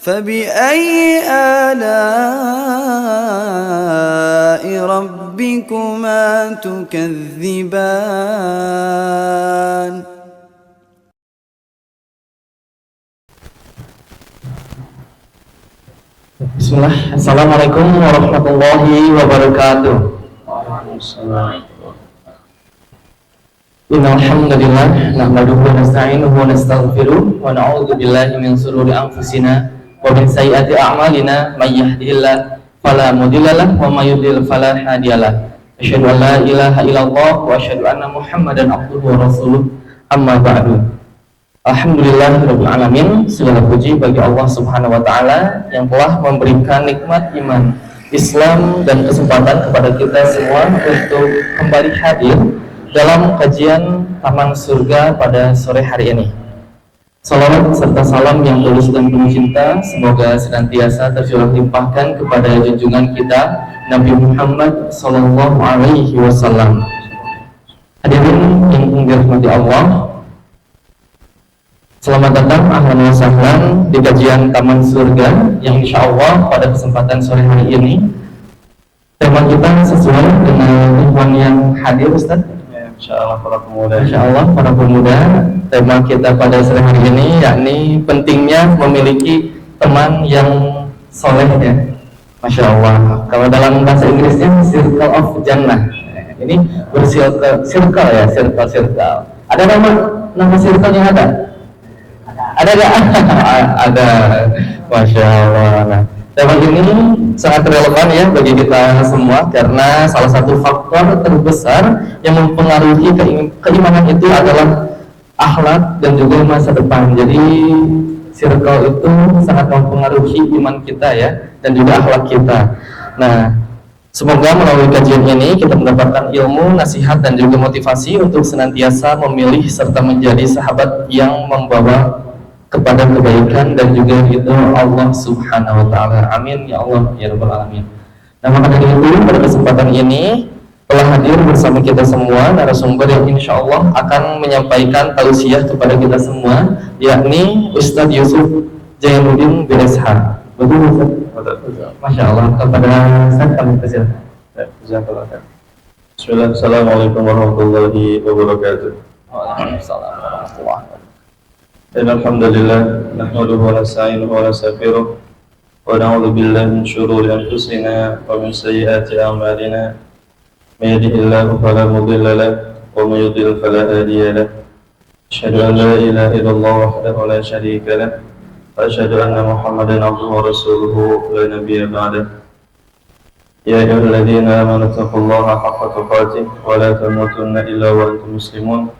فبأي آلاء ربكما تكذبان Bismillah. Assalamualaikum warahmatullahi wabarakatuh. Innal hamdalillah nahmaduhu wa nasta'inuhu wa nastaghfiruh wa na'udzu billahi min shururi anfusina wa min sayyiati a'malina may yahdihillahu fala mudhillalah wa may yudhlil fala hadiyalah. Asyhadu an la ilaha illallah wa asyhadu anna Muhammadan abduhu wa rasuluh. Amma ba'du. Alhamdulillahirabbil alamin. Segala puji bagi Allah Subhanahu wa taala yang telah memberikan nikmat iman, Islam dan kesempatan kepada kita semua untuk kembali hadir dalam kajian Taman Surga pada sore hari ini. Salawat serta salam yang tulus dan penuh cinta semoga senantiasa tercurah limpahkan kepada junjungan kita Nabi Muhammad sallallahu alaihi wasallam. Hadirin yang dirahmati Allah, selamat datang ahlan wa sahlan di kajian Taman Surga yang insya Allah pada kesempatan sore hari ini tema kita sesuai dengan ikhwan yang hadir, Ustaz. Insyaallah para pemuda. Insyaallah para pemuda. Tema kita pada sore hari ini yakni pentingnya memiliki teman yang soleh ya. Masya Allah. Kalau dalam bahasa Inggrisnya circle of Jannah. Ini circle ya, circle. Ada nama circle yang ada? Ada nggak? Ada. Masya Allah. Nah, tema ini sangat relevan ya bagi kita semua karena salah satu faktor terbesar yang mempengaruhi keimanan itu adalah akhlak dan juga masa depan. Jadi circle itu sangat mempengaruhi iman kita ya dan juga akhlak kita. Nah, semoga melalui kajian ini kita mendapatkan ilmu, nasihat dan juga motivasi untuk senantiasa memilih serta menjadi sahabat yang membawa kepada kebaikan dan juga ridho Allah Subhanahu wa taala. Amin ya Allah ya rabbal alamin. Nah, maka dari itu pada kesempatan ini telah hadir bersama kita semua narasumber yang insya Allah akan menyampaikan tausiah kepada kita semua, yakni Ustadz Yusuf Jainuddin bin Ishaq. Betul Ustaz? Masya Allah. Kepada Ustaz kami persilakan. Bismillah. Assalamualaikum warahmatullahi wabarakatuh. Waalaikumsalam warahmatullahi wabarakatuh. Alhamdulillah nahmaduhu wa nasta'inuhu wa nastaghfiruh wa na'udzu billahi min shururi anfusina wa min sayyiati a'malina. May yahdihillahu fala mudilla lahu wa may yudlil fala hadiya lahu. Asyhadu an la ilaha illallah wahdahu la syarika lahu wa asyhadu anna Muhammadan abduhu wa rasuluhu la nabiyya ba'dahu. Ya ayyuhalladzina amanu taqullaha haqqa tuqatih wa la tamutunna illa wa antum muslimun.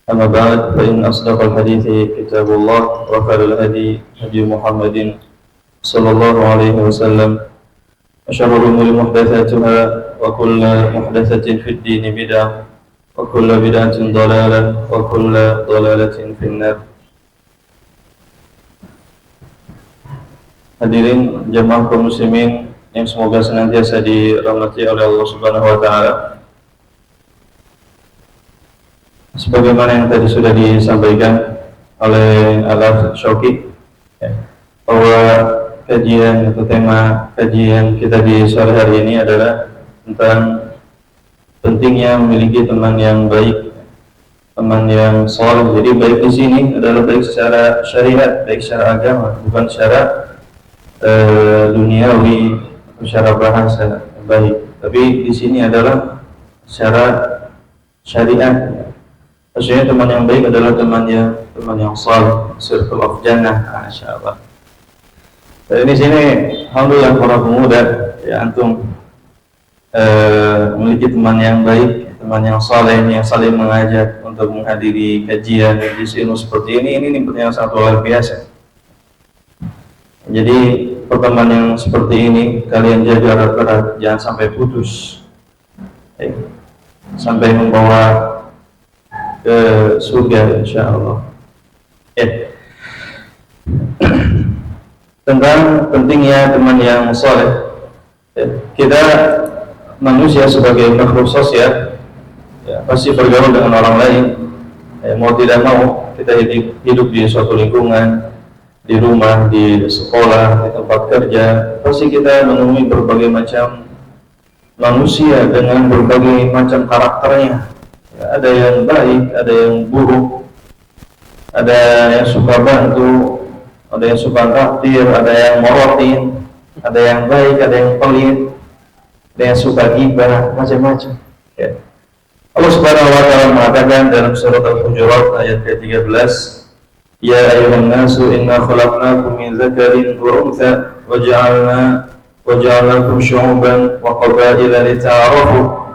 أما بعد فإن أصدق الحديث كتاب الله وخير الهدي هدي محمد صلى الله عليه وسلم وشر الأمور محدثاتها وكل محدثة في الدين بدعة وكل بدعة ضلالة وكل ضلالة في النار. Hadirin jamaah kaum muslimin yang semoga senantiasa dirahmati oleh Allah Subhanahu wa taala. Sebagaimana yang tadi sudah disampaikan oleh Al-Akh Syauqi ya, bahwa kajian atau tema kajian kita di sore hari ini adalah tentang pentingnya memiliki teman yang baik, teman yang saleh. Jadi baik di sini adalah baik secara syariat, baik secara agama, bukan secara duniawi atau secara bahasa baik. Tapi di sini adalah secara syariat. Maksudnya teman yang baik adalah teman yang saleh, circle of Jannah. Masyaallah. Dan di sini alhamdulillah para pemuda ya antum memiliki teman yang baik, teman yang saleh yang saling mengajak untuk menghadiri kajian majlis ilmu seperti ini yang sangat luar biasa. Jadi pertemuan yang seperti ini kalian jaga erat-erat, jangan sampai putus. Sampai membawa ke surga insyaallah. Tentang pentingnya teman yang soleh. Kita manusia sebagai makhluk sosial pasti bergaul dengan orang lain. Mau tidak mau kita hidup di suatu lingkungan, di rumah, di sekolah, di tempat kerja, pasti kita menemui berbagai macam manusia dengan berbagai macam karakternya. Ya, ada yang baik, ada yang buruk, ada yang suka bantu, ada yang suka traktir, ada yang morotin, ada yang baik, ada yang pelit, ada yang suka ghibah, macam-macam. Ya. Allah Subhanahu wa taala mengatakan dalam surat Al-Hujurat ayat ke-13, "Ya ayyuhan nasu inna khalaqnakum min dzakarin wa untha waja'alnakum syu'uban wa qabaila lita'arafu."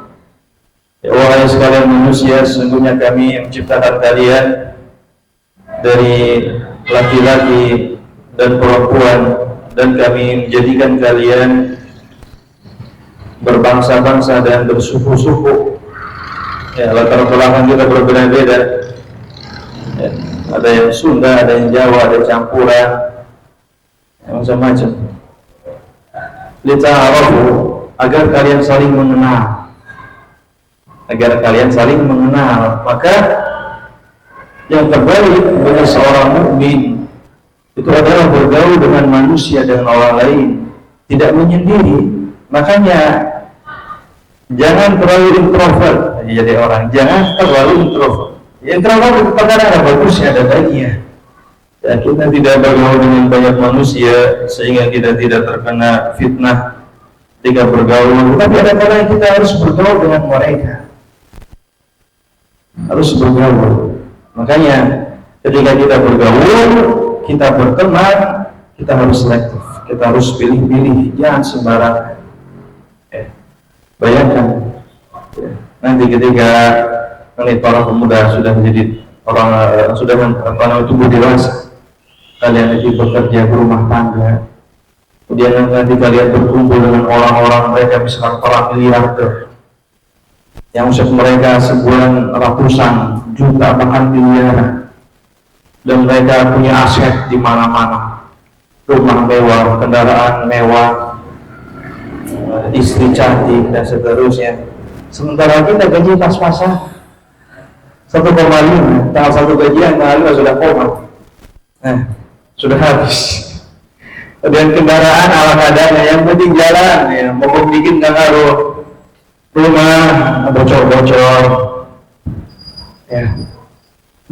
Ya, wahai sekalian manusia, sesungguhnya kami menciptakan kalian dari laki-laki dan perempuan, dan kami menjadikan kalian berbangsa-bangsa dan bersuku-suku. Ya, latar belakang kita berbeda-beda. Ya, ada yang Sunda, ada yang Jawa, ada yang campuran, macam-macam. Lita'arafu, agar kalian saling mengenal. Agar kalian saling mengenal. Maka yang terbaik bagi seorang mukmin itu adalah bergaul dengan manusia, dengan orang lain, tidak menyendiri. Makanya jangan terlalu introvert jadi orang, jangan terlalu introvert. Introvert itu terkadang ada bagusnya, ada baiknya. Ya, kita tidak bergaul dengan banyak manusia sehingga kita tidak terkena fitnah ketika bergaul. Tapi ada kalanya kita harus bergaul dengan mereka, harus bergaul. Makanya ketika kita bergaul, kita berteman, kita harus selektif, kita harus pilih-pilih, jangan sembarangan. Bayangkan nanti ketika para pemuda sudah menjadi orang, sudah tubuh dewasa, kalian nanti bekerja di rumah tangga, kemudian nanti kalian berkumpul dengan orang-orang mereka misalkan para miliarder yang usia mereka sebulan ratusan juta bahkan miliaran, dan mereka punya aset di mana-mana, rumah mewah, kendaraan mewah, istri cantik dan seterusnya. Sementara kita gaji pas-pasan 1,5, tanggal 1 gajian tanggal 5 sudah koma, sudah habis. Dan kendaraan ala kadarnya, yang penting jalan, ya, mau bikin nggak ngaruh, rumah bocor-bocor. Ya,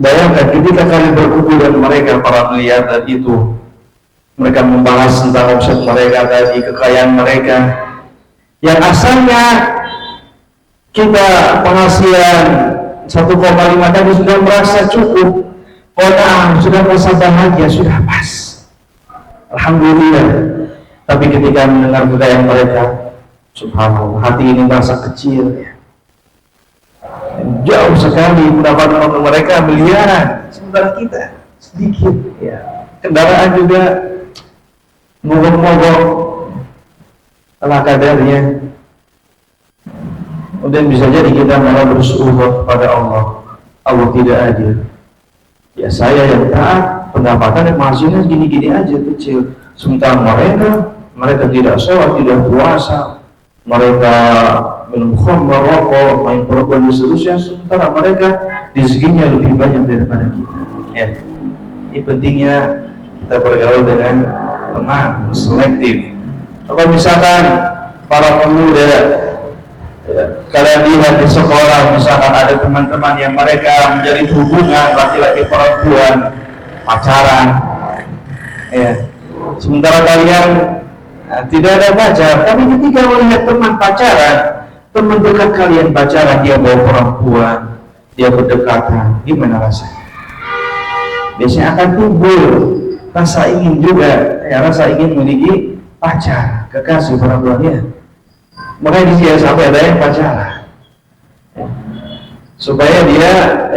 bayangkan ketika kalian berkumpul dengan mereka para miliarder itu, mereka membahas tentang omset mereka tadi, kekayaan mereka, yang asalnya kita penghasilan 1,5 tadi sudah merasa cukup, sudah merasa bahagia, sudah pas, alhamdulillah. Tapi ketika mendengar kekayaan mereka, subhanallah, hati ini merasa kecil, ya. Jauh sekali pendapatan mereka miliaran, sementara kita sedikit, ya. Kendaraan juga mogok-mogok ala kadarnya. Kemudian bisa jadi kita malah bersuudzon kepada Allah. Allah tidak adil. Ya, saya yang taat, pendapatan yang penghasilan gini-gini aja kecil. Sementara mereka tidak sholat, tidak puasa, mereka minum khamr, rokok, main perempuan dan seterusnya. Sementara mereka rezekinya lebih banyak daripada kita. Ya, ini pentingnya kita bergaul dengan teman, selektif. Kalau misalkan para pemuda, ya, kalian lihat di sekolah, misalkan ada teman-teman yang mereka menjadi hubungan laki-laki perempuan, pacaran, ya. Sementara kalian tidak ada pacar, tapi ketika melihat teman pacaran, teman dekat kalian pacaran, dia bawa perempuan, dia berdekatan, gimana rasanya? Biasanya akan timbul rasa ingin juga, ya, rasa ingin memiliki pacar, kekasih perempuannya. Makanya di sini sampai ada yang pacaran, ya, supaya dia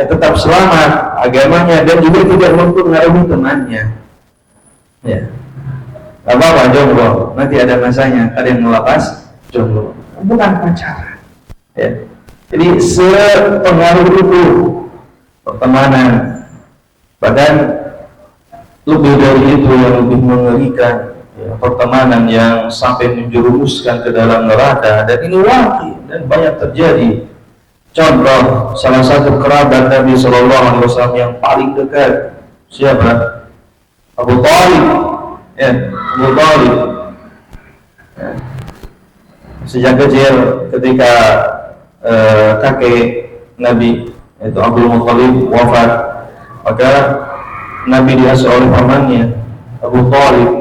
tetap selamat agamanya dan juga tidak mempengaruhi temannya. Ya, gak apa-apa jomblo, nanti ada masanya kalian melepas jomblo, bukan pacaran. Ya, jadi sepengaruh itu pertemanan. Bahkan lebih dari itu yang lebih mengerikan, ya, pertemanan yang sampai menjerumuskan ke dalam neraka, dan ini wakil dan banyak terjadi. Contoh, salah satu kerabat Nabi SAW yang paling dekat, siapa? Abu Thalib, ya, Abu Thalib. Ya. Sejak kecil ketika kakek Nabi yaitu Abdul Muthalib wafat, maka Nabi diasuh oleh pamannya Abu Thalib.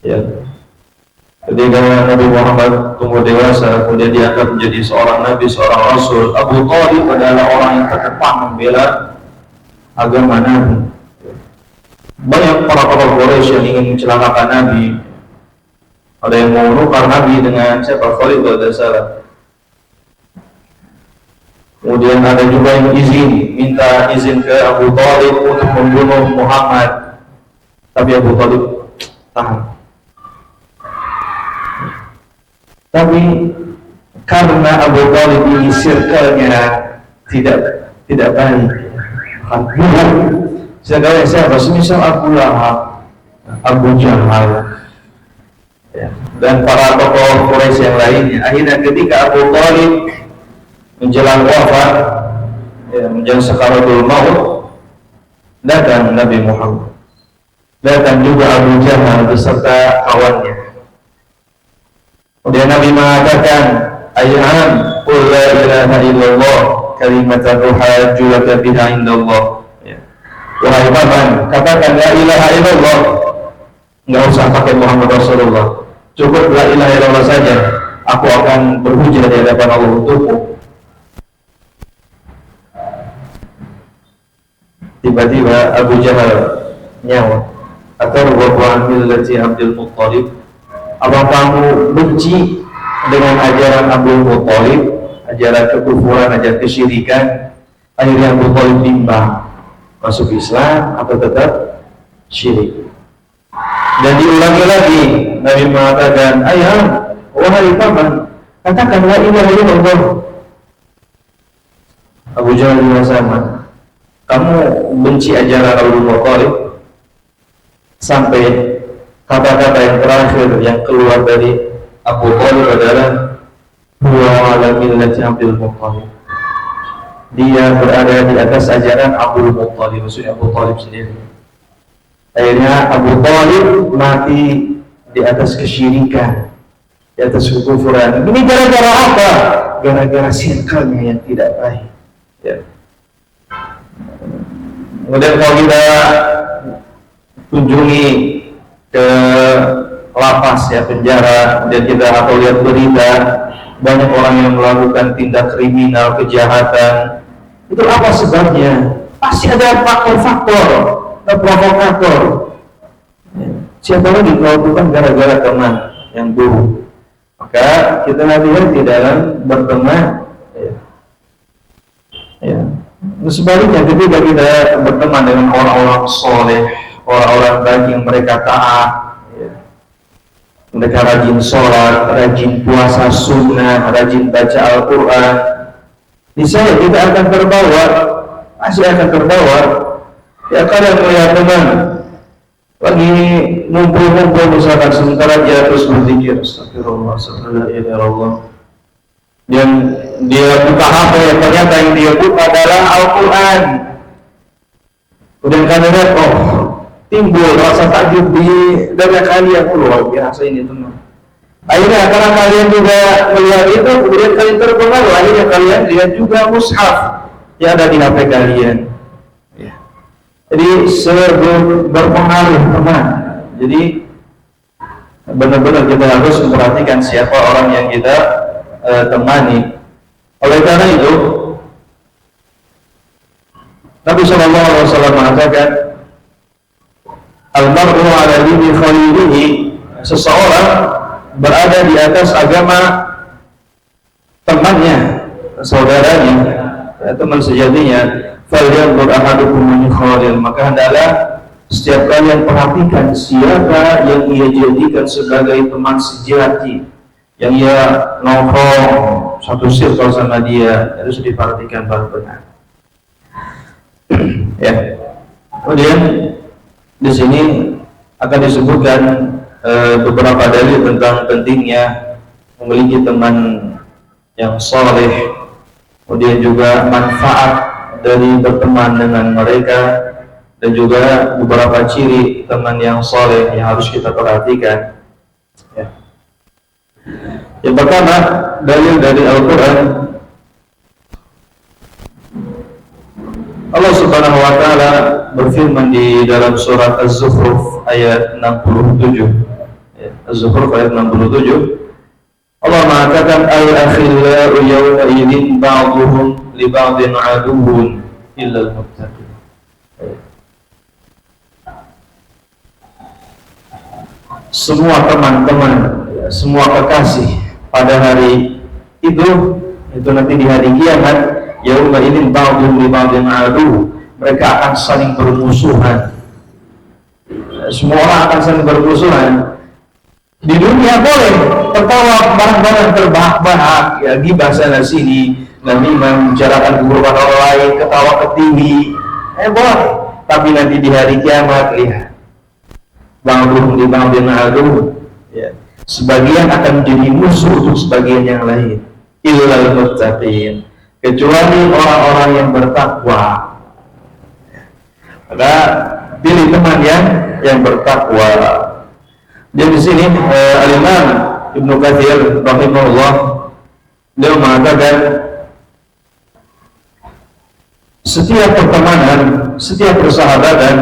Ya. Ketika Nabi Muhammad tumbuh dewasa, kemudian diangkat menjadi seorang Nabi, seorang Rasul, Abu Thalib adalah orang yang terdepan membela agama Nabi. Banyak para tokoh Quraisy yang ingin mencelakakan Nabi. Ada yang mau menukar Nabi dengan siapa? Khalid bin Salam. Kemudian ada juga yang minta izin ke Abu Thalib untuk membunuh Muhammad, tapi Abu Thalib tahan. Tapi karena Abu Thalib ini circle-nya tidak baik, circle siapa? Semisal Abu Lahab, Abu Jahal, ya, dan para tokoh Quraisy yang lainnya. Akhirnya ketika Abu Thalib menjelang wafat, ya, menjelang sakaratul maut, datang Nabi Muhammad, datang juga Abu Jahal beserta kawannya. Kemudian Nabi mengatakan, ayhan qul la ilaha illallah kalimatan uhajju laka biha indallah. Ya. Wahai paman, katakan la ilaha illallah. Enggak usah pakai Muhammad Rasulullah. Cukup la ilaha illallah saja. Aku akan berhujjah di hadapan Allah untukmu. Tiba-tiba Abu Jahal nyawa. Atarghabu an millati Abdul Muthalib. Apa kamu benci dengan ajaran Abdul Muthalib, ajaran kekufuran, ajaran kesyirikan? Akhirnya Abu Thalib bimbang, masuk Islam atau tetap syirik. Dan diulangi lagi, Nabi mengatakan, ayah, wahai paman, katakan la ilaha illallah. Abu Jahal juga sama. Kamu benci ajaran Abdul Muthalib sampai kata-kata yang terakhir yang keluar dari Abu Thalib adalah huwa ala millati Abdul Muthalib. Dia berada di atas ajaran Abdul Muthalib, maksudnya Abu Thalib sendiri. Akhirnya Abu Thalib mati di atas kesyirikan, di atas kekufuran. Ini gara-gara apa? Gara-gara circle-nya yang tidak baik. Ya. Kemudian kalau kita kunjungi ke lapas, ya, penjara, dan kita atau lihat berita banyak orang yang melakukan tindak kriminal, kejahatan, itu apa sebabnya? Pasti ada faktor-faktor, provokator. Siapa lagi kalau bukan gara-gara teman yang buruk? Maka kita hati-hati dalam berteman. Ya. Sebaliknya ketika kita berteman dengan orang-orang soleh, orang-orang baik yang mereka taat, ya, mereka rajin sholat, rajin puasa sunnah, rajin baca Al-Quran, niscaya kita akan terbawa, masih akan terbawa. Ya, kadang melihat teman lagi ngumpul-ngumpul misalkan, sementara dia terus berzikir, astagfirullah, astagfirullah, dan dia buka HP, ternyata yang dia buka adalah Al-Quran. Kemudian kalian lihat, oh, timbul rasa takjub di dada kalian, luar biasa ini teman. Akhirnya karena kalian juga melihat itu, kemudian kalian terpengaruh, akhirnya kalian lihat juga mushaf yang ada di HP kalian. Ya. Jadi berpengaruh teman. Jadi benar-benar kita harus memperhatikan siapa orang yang kita temani. Oleh karena itu, Nabi SAW mengatakan, Al-mar'u ala dini khalilihi, seseorang berada di atas agama temannya, saudaranya, teman sejatinya. Falyanzur ahadukum man khalil, maka hendaklah setiap kalian perhatikan siapa yang ia jadikan sebagai teman sejati, yang ia nongkrong satu circle sama dia, harus diperhatikan benar-benar. Ya. Kemudian di sini akan disebutkan beberapa dalil tentang pentingnya memiliki teman yang saleh, kemudian juga manfaat dari berteman dengan mereka, dan juga beberapa ciri teman yang soleh yang harus kita perhatikan. Ya. Yang pertama, dalil dari Al-Quran, Allah Subhanahu wa Ta'ala berfirman di dalam surat Az-Zukhruf ayat 67. Ya, Az-Zukhruf ayat 67. Allah mengatakan al-akhillau yawma idzin ba'dhuhum li ba'dhin 'aduwwun illa al-muttaqin. Semua teman-teman, semua kekasih pada hari itu nanti di hari kiamat, yauma idzin ba'dhum li ba'dhin 'aduwwun, mereka akan saling bermusuhan. Semua orang akan saling bermusuhan. Di dunia boleh tertawa barang-barang terbahak-bahak, ya, gibah sana sini, namimah, membicarakan keburukan orang lain, ketawa ke TV, boleh. Tapi nanti di hari kiamat, lihat, ba'dhum li ba'dhin 'aduwwun, ya, sebagian akan menjadi musuh untuk sebagian yang lain, illal muttaqin, kecuali orang-orang yang bertakwa. Maka pilih teman yang bertakwa. Jadi di sini Al-Imam Ibnu Katsir rahimahullah, dia mengatakan setiap pertemanan, setiap persahabatan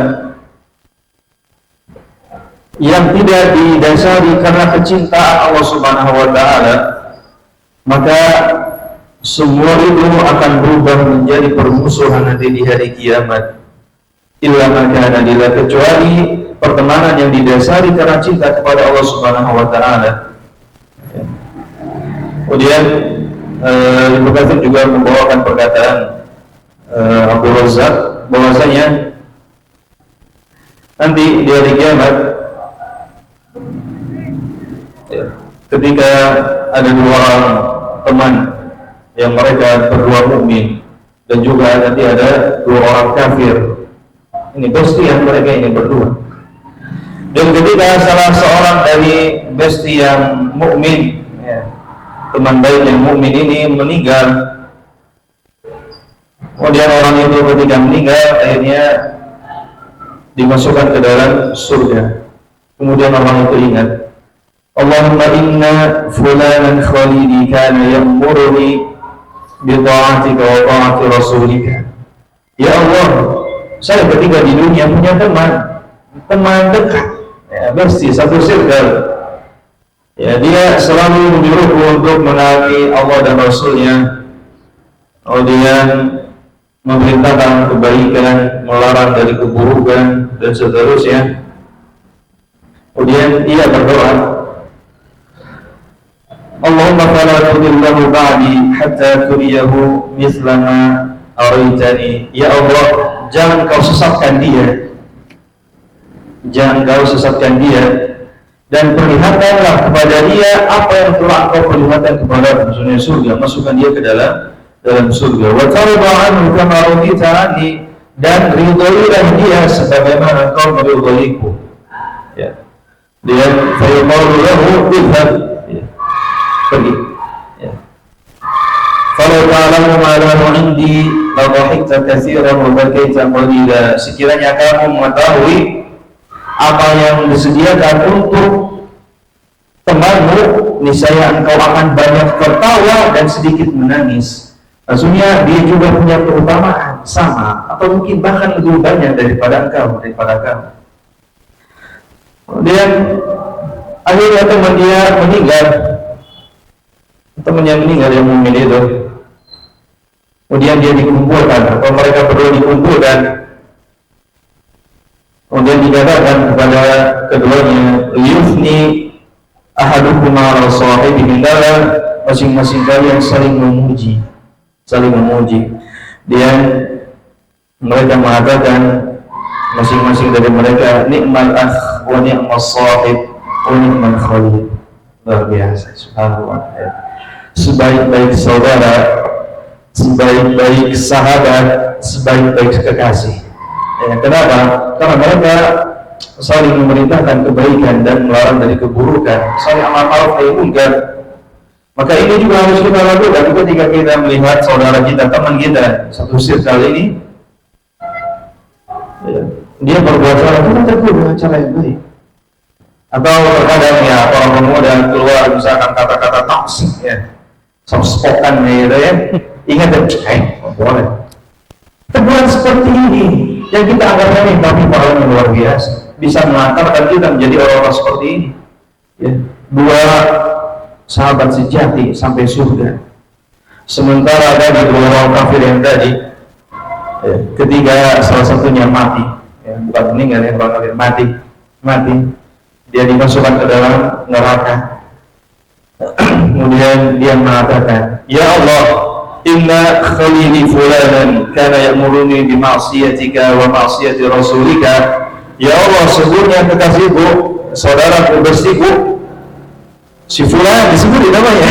yang tidak didasari karena kecintaan Allah Subhanahu wa Ta'ala, maka semua itu akan berubah menjadi permusuhan nanti di hari kiamat. Illa maka adalah kecuali pertemanan yang didasari karena cinta kepada Allah Subhanahu wa Ta'ala. Kemudian Ibnu Katsir juga membawakan perkataan Abu Razzaq bahwasanya nanti di hari kiamat, ketika ada dua orang teman yang mereka berdua mukmin dan juga nanti ada dua orang kafir, ini bestie mereka ini berdua. Dan ketika salah seorang dari bestie yang mukmin, ya, teman baik yang mukmin ini meninggal, kemudian orang itu ketika meninggal akhirnya dimasukkan ke dalam surga. Kemudian orang itu ingat, Allahumma inna fulanan khalidi kana ya'muruni bi ta'atika wa ta'ati rasulika. Ya Allah, saya ketika di dunia punya teman dekat, ya, bestie, satu circle, ya, dia selalu menyuruhku untuk menaati Allah dan Rasulnya, kemudian memerintahkan kebaikan, melarang dari keburukan dan seterusnya. Kemudian ia berdoa, Allahumma fala tudillahu ba'di hatta turiyahu mislama araitani. Ya Allah, jangan kau sesatkan dia, dan perlihatkanlah kepada dia apa yang telah engkau perlihatkan kepada maksudnya surga, masukkan dia ke dalam surga. Wa tarda anhu kama radita anni, dan ridhoilah dia sebagaimana engkau meridhoiku. Ya. Dia fayaqulu lahu idhhab, ya, pergi. Ya. Falau ta'lamu ma lahu 'indi la dhahikta katsiran wa bakaita qalila. Sekiranya kamu mengetahui apa yang disediakan untuk temanmu, niscaya engkau akan banyak tertawa dan sedikit menangis. Maksudnya dia juga punya keutamaan sama atau mungkin bahkan lebih banyak daripada kamu. Kemudian akhirnya temannya meninggal yang mukmin itu. Kemudian dia dikumpulkan, atau mereka berdua dikumpulkan. Kemudian dikatakan kepada keduanya, yufni ahadukum ala sahibihi, masing-masing kalian saling memuji. Dan mereka mengatakan masing-masing dari mereka, ni'mal akh wa ni'mas sahib wa ni'mal khalil. Luar biasa, subhanallah. Sebaik-baik saudara, sebaik-baik sahabat, sebaik-baik kekasih. Ya, kenapa? Karena mereka saling memerintahkan kebaikan dan melarang dari keburukan, saling amar ma'ruf nahi munkar. Maka ini juga harus kita lakukan ketika kita melihat saudara kita, teman kita, satu circle ini, ya, dia berbuat salah, kita tegur dengan cara yang baik. Atau terkadang ya orang pemuda keluar misalkan kata-kata toksik ya, soft-spoken gitu ya, ingat ya, boleh. Teguran seperti ini yang kita anggap remeh tapi pahala yang luar biasa, bisa mengantarkan kita menjadi orang-orang seperti ini. Ya, dua sahabat sejati sampai surga. Sementara ada dua orang kafir yang tadi, ya, ketiga salah satunya mati, ya, bukan meninggal ya, orang kafir mati, dia dimasukkan ke dalam neraka. Kemudian dia mengatakan, ya Allah, inna khalili fulanan kana ya'muruni bi ma'siyatika wa ma'siyati rasulika. Ya Allah, sesungguhnya kekasihku, saudaraku bersihku, si fulan disebut namanya.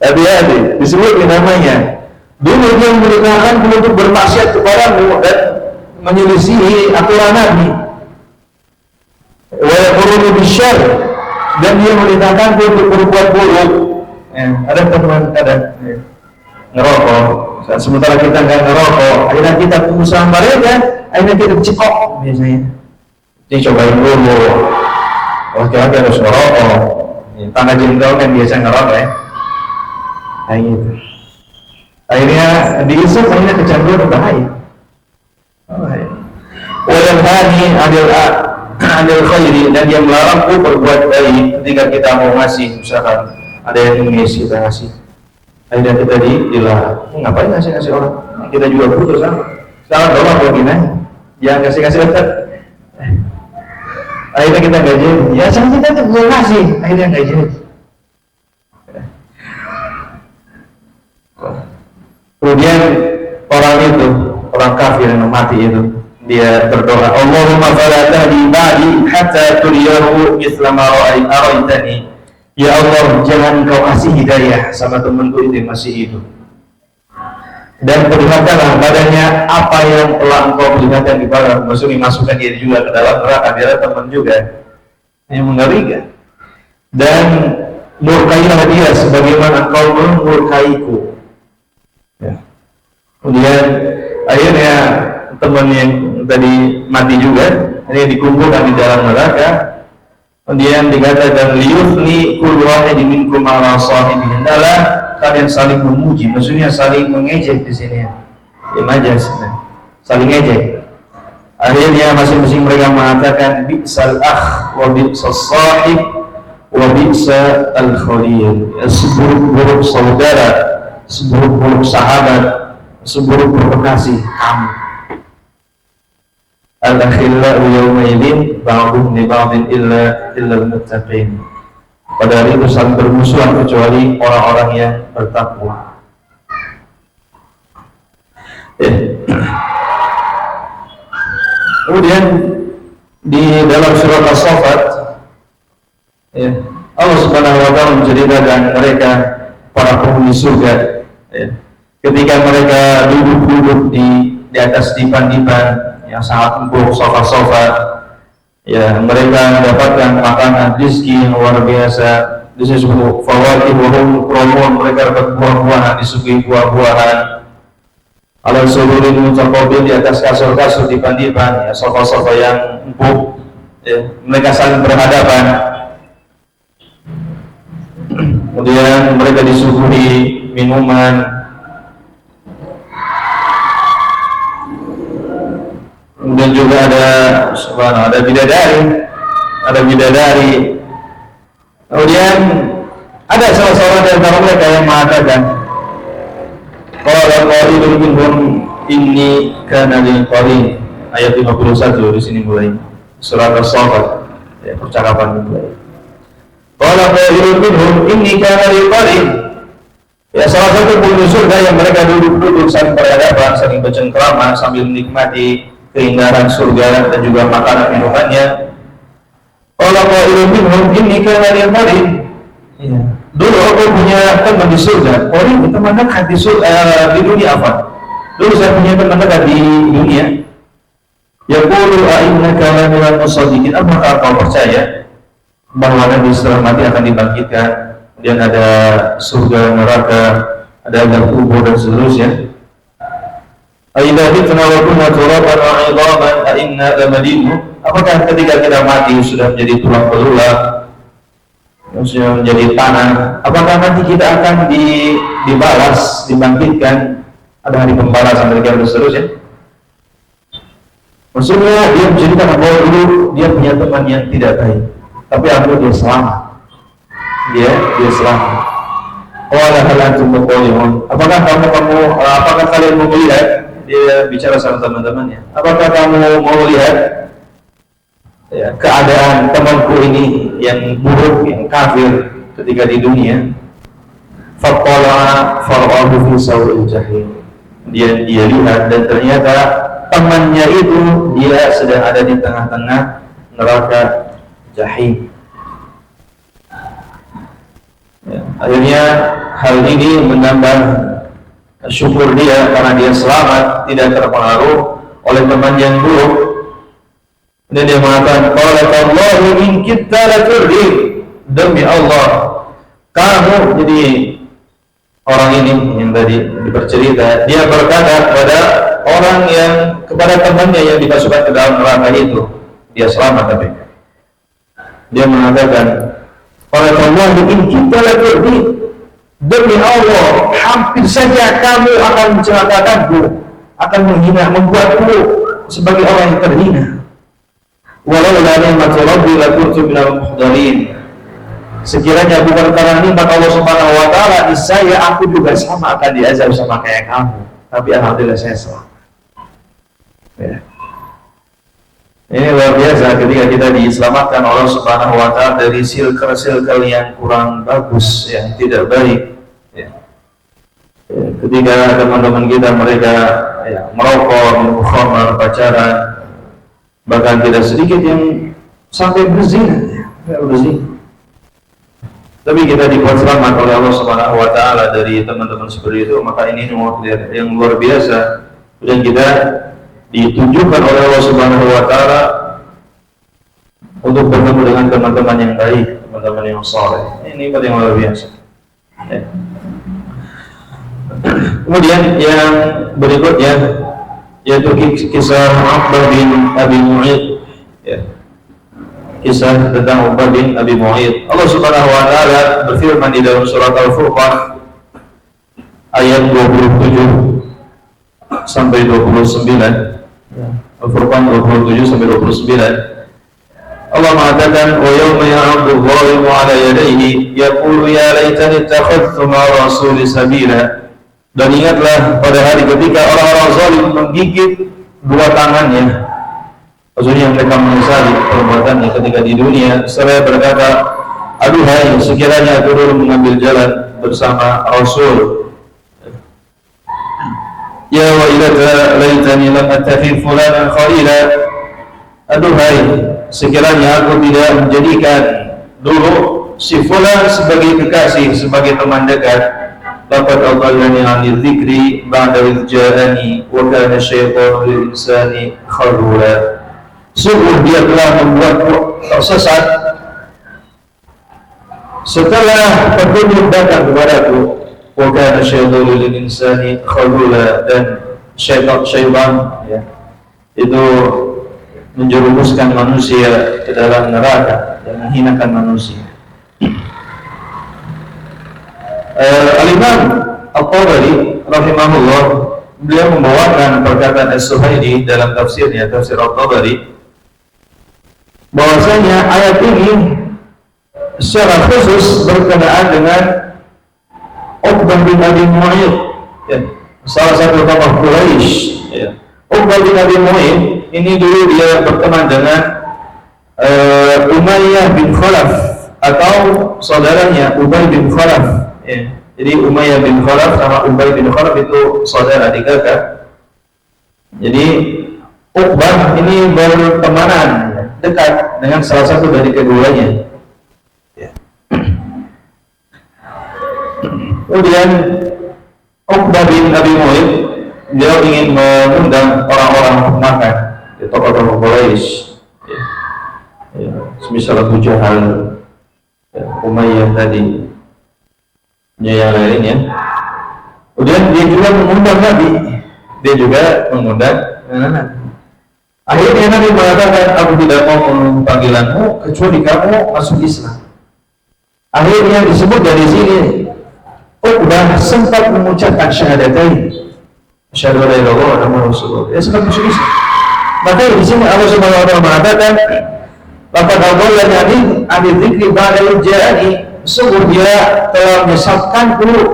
Hati-hati, disebut namanya. Dulu dia memerintahkan untuk bermaksiat kepadamu dan menyelisihi aturan Nabi. Wa yaqulu bisyarr, dan dia memerintahkan untuk berbuat buruk. Ada teman ngerokok, sementara kita nggak ngerokok, akhirnya kita pengusaha mereka, akhirnya kita cekok biasanya. Ini cobain dulu, laki-laki harus ngerokok, tanda jengkel kan biasa ngerokok ya. Nah, gitu. Akhirnya diisap, akhirnya kecanduan bahaya. Wayanhani adil khairi, dan dia melarangku berbuat baik ketika kita mau ngasih, misalkan ada yang ngasih, kita ngasih. Akhirnya kita dilarang. Ngapain ngasih orang? Kita juga butuh sama. Sekarang doang kalau gini, jangan ngasih orang. Akhirnya kita nggak jadi. Ya sama kita tuh belum ngasih, akhirnya nggak jadi. Kemudian orang itu, orang kafir yang mati itu, dia berdoa, Allahumma fala tahdi ba'di hatta turiyahu mithla ma ra'aitani. Ya Allah, jangan kau kasih hidayah sama temanku itu yang masih hidup, dan perlihatkanlah badannya apa yang telah engkau perlihatkan di badan. Maksudnya masukkan dia juga ke dalam neraka, dia teman juga yang mengerikan. Dan murkailah dia sebagaimana engkau memurkaiku. Ya. Kemudian akhirnya teman yang tadi mati juga, ini dikumpulkan di dalam neraka. Kemudian dikatakan liyufni kullu wahidin minkum ala sahibihi, hendaklah kalian saling memuji, maksudnya saling mengejek di sini. Imajas, saling ngejek. Akhirnya masing-masing mereka mengatakan bi'sal akh wa bi'sal sahib wa bi'sal khalil. Seburuk-buruk saudara, seburuk-buruk sahabat, seburuk-buruk kekasih kamu. Al-akhillau yawmaidin ba'dhum li ba'din illa al-muttaqin. Pada hari itu saling bermusuhan kecuali orang-orang yang bertakwa. Kemudian di dalam surat As-Saffat, Allah Subhanahu wa taala menceritakan mereka para penghuni surga, ketika mereka duduk-duduk di atas dipan-dipan yang sangat empuk, sofa-sofa, ya mereka mendapatkan makanan rezeki yang luar biasa. Disebut fawakih wa hum mukramun, mereka dapat buah-buahan, disuguhi buah-buahan. Ala sururin mutaqabil, di atas kasur-kasur dipan-dipan, ya sofa-sofa yang empuk, ya, mereka saling berhadapan. Kemudian mereka disuguhi minuman. Dan juga ada subhanallah, ada bidadari. Kemudian ada salah seorang dari mereka yang mengatakan, qala qailun minhum inni kana lil qarin. Ayat 51 di sini mulai surat As-Saffat, ya, percakapan mulai. Qala qailun minhum inni kana lil qarin. Ya, salah satu penghuni surga yang mereka duduk-duduk saling berhadapan, saling bercengkrama sambil menikmati keindahan surga dan juga makanan minumannya. Allah qailun minhum inni kana lil qarin. Dulu aku punya teman di surga. Qarin teman dekat di dunia apa? Dulu saya punya teman dekat di dunia. Yaqulu a innaka la minal musaddiqin. Apakah kau percaya bahwa Nabi setelah mati akan dibangkitkan? Kemudian ada surga, neraka, ada kubur dan seterusnya. Aidha mitna wa kunna turaban wa 'idhaman a inna lamadinu. Apakah ketika kita mati sudah menjadi tulang belulang, sudah menjadi tanah, apakah nanti kita akan dibalas, dibangkitkan, ada hari pembalasan dan seterusnya? Maksudnya dia menceritakan bahwa dulu dia punya teman yang tidak baik, tapi alhamdulillah dia selamat. Dia selamat. Qala hal antum muqallihun. Apakah kalian mau melihat? Dia bicara sama teman-temannya. Apakah kamu mau lihat keadaan temanku ini yang buruk, yang kafir ketika di dunia? Faqala far'ahu fi sawil jahim. Dia lihat dan ternyata temannya itu dia sedang ada di tengah-tengah neraka jahim. Akhirnya hal ini menambah syukur dia karena dia selamat, tidak terpengaruh oleh teman yang buruk. Dan dia mengatakan, "Qalallahu in kitta laturdi." Demi Allah, kamu, jadi orang ini yang tadi dipercerita, dia berkata kepada temannya yang dimasukkan ke dalam neraka itu, dia selamat tapi dia mengatakan, "Qalallahu in kitta laturdi." Demi Allah, hampir saja kamu akan mencelakakanku, akan menghina, membuatku sebagai orang yang terhina. Walau la ni'matu rabbi lakuntu minal muhdharin. Sekiranya bukan karena nikmat Allah Subhanahu wa taala, niscaya aku juga sama akan diazab sama kayak kamu. Tapi alhamdulillah saya selamat. Ya. Ini luar biasa ketika kita diselamatkan Allah Subhanahu wa taala dari circle-circle yang kurang bagus, yang tidak baik. Ketika teman-teman kita mereka merokok, minum khamar, pacaran, bahkan tidak sedikit yang sampai berzina, tapi kita dibuat selamat oleh Allah Subhanahu wa taala dari teman-teman seperti itu, maka ini yang luar biasa. Dan kita ditunjukkan oleh Allah Subhanahu wa taala untuk bertemu dengan teman-teman yang baik, teman-teman yang saleh. Ini yang luar biasa. Kemudian yang berikutnya yaitu kisah Uqbah bin Abi Mu'ayth, kisah tentang Uqbah bin Abi Mu'ayth. Allah Subhanahu wa taala berfirman di dalam surat Al-Furqan ayat 27 sampai 29. Al-Furqan 27 sampai 29. Allah mengatakan, "Wa yawma ya'uddu adh-dhalimu 'ala yadayhi yaqulu ya laitani ittakhadhtu ma'a rasuli sabila." Dan ingatlah pada hari ketika orang-orang zalim menggigit dua tangannya. Maksudnya mereka menyesali perbuatannya ketika di dunia, seraya berkata, "Aduhai, sekiranya aku dulu mengambil jalan bersama Rasul." Ya wailata laitani lam attakhidh fulanan khalila. Aduhai, sekiranya aku tidak menjadikan dulu si fulan sebagai kekasih, sebagai teman dekat. Laqad adallani 'anil dzikri ba'da idh ja'ani wa kana syaitanu lil insani khadula. Sungguh dia telah membuatku tersesat setelah petunjuk datang kepadaku. Wa kana syaitanu lil insani khadula, dan syaitan itu menjerumuskan manusia ke dalam neraka dan menghinakan manusia. Al-Imam At-Tabari rahimahullah, beliau membawakan perkataan As-Suhaili dalam tafsirnya, tafsir At-Tabari, bahwasanya ayat ini secara khusus berkenaan dengan Uqbah bin Abi Mu'ayth, salah satu tokoh Quraisy. Uqbah bin Abi Mu'ayth ini dulu dia berteman dengan Umayyah bin Khalaf atau saudaranya Ubay bin Khalaf. Jadi Umayyah bin Khalaf sama Ubay bin Khalaf itu saudara di kakak. Jadi Uqbah ini bertemanan dekat dengan salah satu dari keduanya. Kemudian Uqbah bin Abi Mu'ayth dia ingin mengundang orang-orang untuk makan, tokoh-tokoh Quraisy. Semisal Abu Jahal, Umayyah tadi, yang lainnya. Kemudian dia juga mengundang Nabi dia juga mengundang anak-anak. Akhirnya Nabi mengatakan, aku tidak mau panggilanmu kecuali kamu masuk Islam. Akhirnya disebut dari sini, Uqbah sempat mengucapkan syahadatain, asyhadu an la ilaha illallah wa anna rasulullah. Dia sempat masuk Islam. Maka di sini Allah Subhanahu wa taala mengatakan, laqad adallani an dzikri ba'da ja'ani, sungguh dia telah menyesatkanku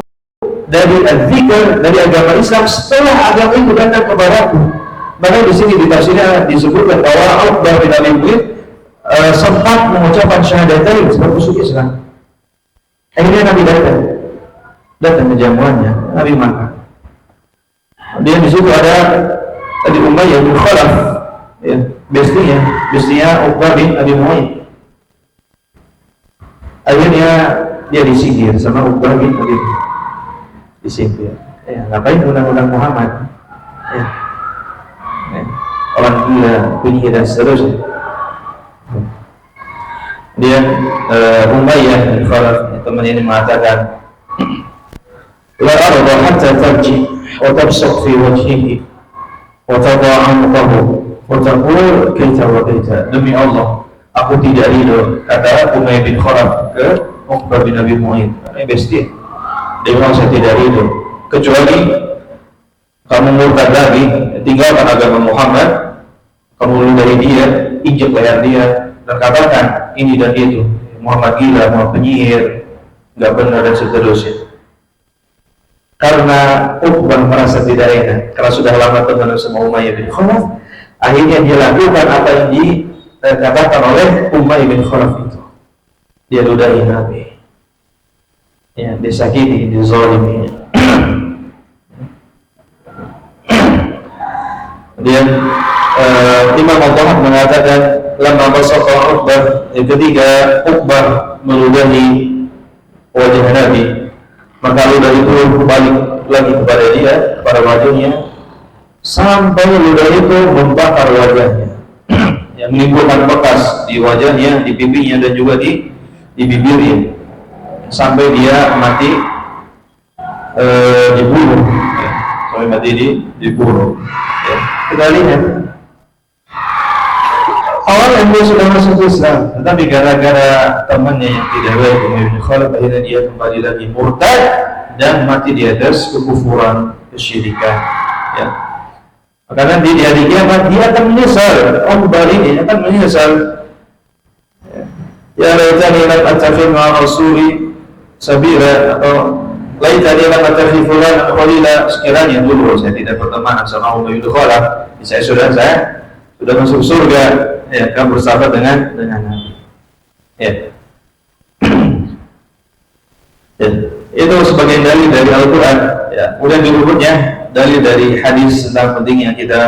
dari dzikr, dari agama Islam setelah agama itu datang kepadaku. Maka di sini ditafsirnya disebutkan bahwa Uqbah bin Abi Mu'ayth sempat mengucapkan syahadatain sebelum masuk Islam. Akhirnya Nabi datang ke jamuannya, Nabi makan. Dia di situ ada tadi Umayyah bin Khalaf, ya, bestinya Uqbah bin Abi Mu'ayth. Akhirnya dia disingkir sama Uqbah bin Abi Mu'ayth. Disingkir. Ya, ngapain undang-undang Muhammad? Ya. Orang gila, penyihir dan seterusnya. Dia Umayyah bin Khalaf, teman ini mengatakan, la arda hatta tarji wa tabsuq fi wajhihi wa tadha anqahu wa taqul kaita wa kaita. Demi Allah, aku tidak ridho, kata Umayyah bin Khalaf ke Uqbah bin Abi Mu'ayth. Ini bestia. Dia bilang, saya tidak ridho kecuali kamu murtad lagi, tinggalkan agama Muhammad, kamu ludahi dia, injak leher dia, dan katakan ini dan itu, Muhammad gila, Muhammad penyihir, nggak benar dan seterusnya. Karena Uqbah merasa tidak enak, karena sudah lama teman sama Umayyah bin Khalaf, akhirnya dia lakukan apa yang dikatakan oleh Umayyah bin Khalaf itu. Dia ludahi Nabi, ya, disakiti, dizalimi. Kemudian Imam Al-Tahab mengatakan, lama basaqa Uqbah, ketika Uqbah meludahi wajah Nabi, maka ludah itu balik lagi kepada dia, kepada wajahnya, sampai ludah itu membakar wajahnya, yang menimbulkan bekas di wajahnya, di pipinya dan juga di bibirnya, sampai dia mati dibunuh, ya. Sampai mati dibunuh. Ya. Kita lihat awalnya dia sudah masuk Islam, tetapi gara-gara temannya yang tidak baik, Umayyah bin Khalaf, akhirnya dia kembali lagi murtad dan mati di atas kekufuran, kesyirikan. Ya. Maka nanti di hari kiamat dia akan menyesal. Uqbah ini akan menyesal. Ya laitani lam attakhidh ma'a rasuli sabila, atau laitani lam attakhidh fulan khalila, sekiranya dulu saya tidak berteman sama Umayyah bin Khalaf, saya sudah masuk surga, ya, kan bersahabat dengan Nabi. Ya. Ya. Itu sebagai dalil dari Al-Quran. Ya. Kemudian berikutnya dalil dari hadis tentang pentingnya kita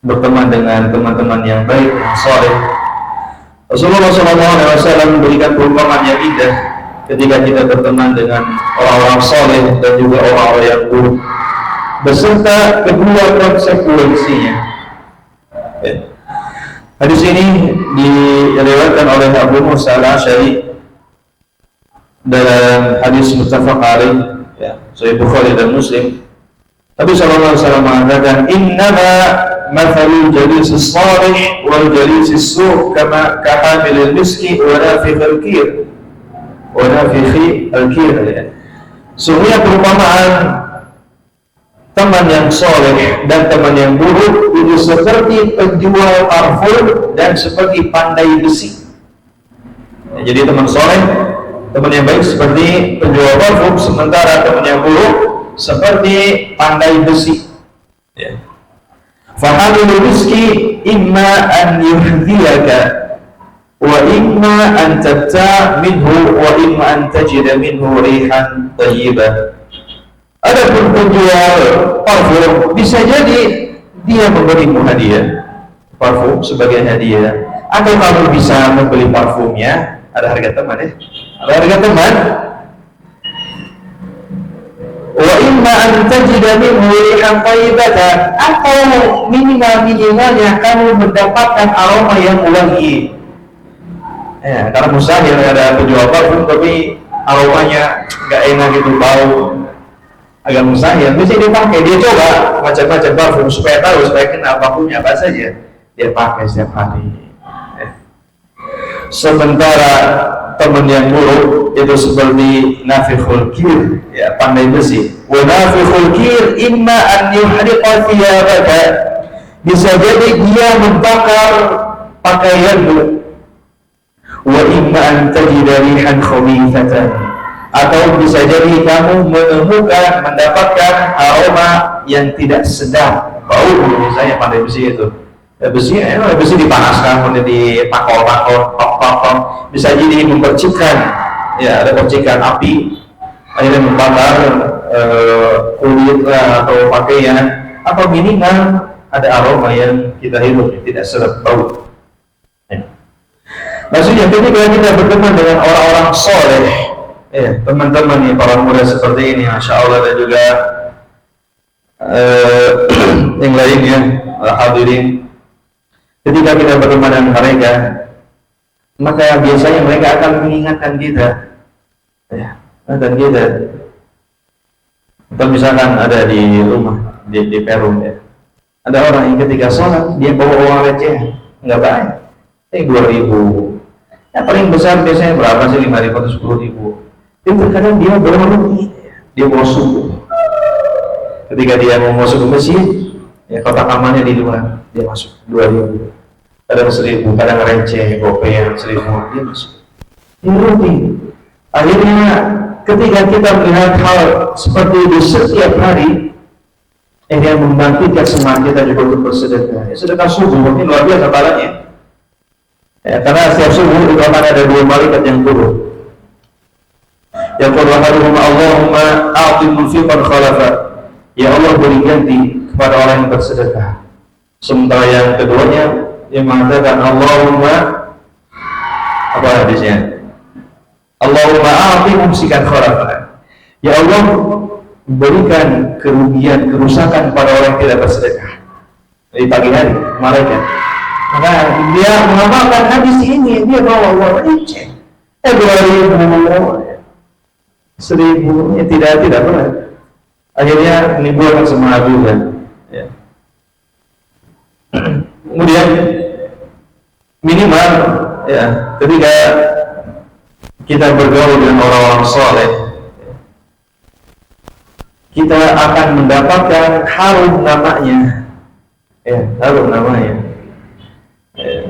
berteman dengan teman-teman yang baik, yang saleh. Rasulullah SAW memberikan perumpamaan yang indah ketika kita berteman dengan orang-orang saleh dan juga orang-orang yang buruk, beserta kedua konsekuensinya. Ya. Hadis ini diriwayatkan oleh Abu Musa Al-Asy'ari dalam hadis muttafaq alaih, ya, Sahih Bukhari dan Muslim. Nabi sallallahu alaihi wasallam mengatakan, innama mathalul jalisis salih wal jalisis su' kama kahamilil miski wa nafikhil kir wa nafikhi al-kir. Sungguhnya perumpamaan teman yang soleh dan teman yang buruk itu seperti penjual parfum dan seperti pandai besi. Ya, jadi teman soleh, teman yang baik seperti penjual parfum, sementara teman yang buruk seperti pandai besi. Ya. Fahamilul miski imma an yuhdiyaka wa imma an tabta' minhu wa imma an tajida minhu rihan tayyibah. Adapun penjual parfum bisa jadi dia memberimu hadiah parfum sebagai hadiah, atau kamu bisa membeli parfumnya, ada harga teman, ya, ada harga teman. Wa imma an tajida minhu rihan tayyibatan, atau minimalnya kamu mendapatkan aroma yang wangi. Ya, karena mustahil ada penjual parfum tapi aromanya nggak enak gitu, bau. agak mustahil. Bisa dia pakai, dia coba macam-macam parfum supaya tahu, supaya kenal parfumnya apa saja, dia pakai setiap hari. Sementara teman yang buruk itu seperti nafikhul kir, ya, pandai besi. Wa nafikhul kir imma an yuhriqa thiyabaka, bisa jadi dia membakar pakaianmu. Wa imma an tajida rihan khabithatan, atau bisa jadi kamu mendapatkan aroma yang tidak sedap, bau misalnya pandai besi itu. Besi dipanaskan, kemudian dipakol-pakol, tok-tok, bisa jadi mempercikan, ya, ada percikan api, akhirnya membakar kulit atau pakaian, atau minimal ada aroma yang kita hirup tidak sedap, bau. Ya. Maksudnya ketika kita berteman dengan orang-orang soleh, ya, teman-teman nih, para muda seperti ini, Masya Allah, dan juga yang lainnya, hadirin. Ketika kita berteman dengan mereka, maka biasanya mereka akan mengingatkan kita, ya, dan kita. Atau misalkan ada di rumah, di Perum, ya, ada orang yang ketika sholat dia bawa uang receh, nggak banyak, 2.000. Yang paling besar biasanya berapa sih? 5.000 atau 10.000. Tapi terkadang dia bawa rugi, dia bawa subuh. Ketika dia mau masuk ke masjid, ya, kotak amalnya di luar, dia masuk 2.000. Kadang 1.000, kadang receh, gopean 1.000, dia masuk. Dia rugi. Akhirnya ketika kita melihat hal seperti itu setiap hari, dia membangkitkan semangat kita juga untuk bersedekah. Ya, sedekah subuh ini luar biasa pahalanya. Ya, karena setiap subuh itu akan ada 2 malaikat yang turun. Yaqulu ahaduhuma Allahumma a'ti munfiqan khalafa, ya Allah beri ganti kepada orang yang bersedekah. Sementara yang keduanya dia mengatakan Allahumma, apa hadisnya? Allahumma a'ti mumsikan khalafa, ya Allah berikan kerugian, kerusakan pada orang yang tidak bersedekah. Di pagi hari malaikat, maka dia mengamalkan hadis ini, dia bawa uang receh, 2.000, 1.000, ya, tidak benar. Akhirnya menimbulkan semangat juga, ya. Kemudian minimal, ya, ketika kita bergaul dengan orang-orang soleh, kita akan mendapatkan harum namanya, ya, harum namanya. Ya.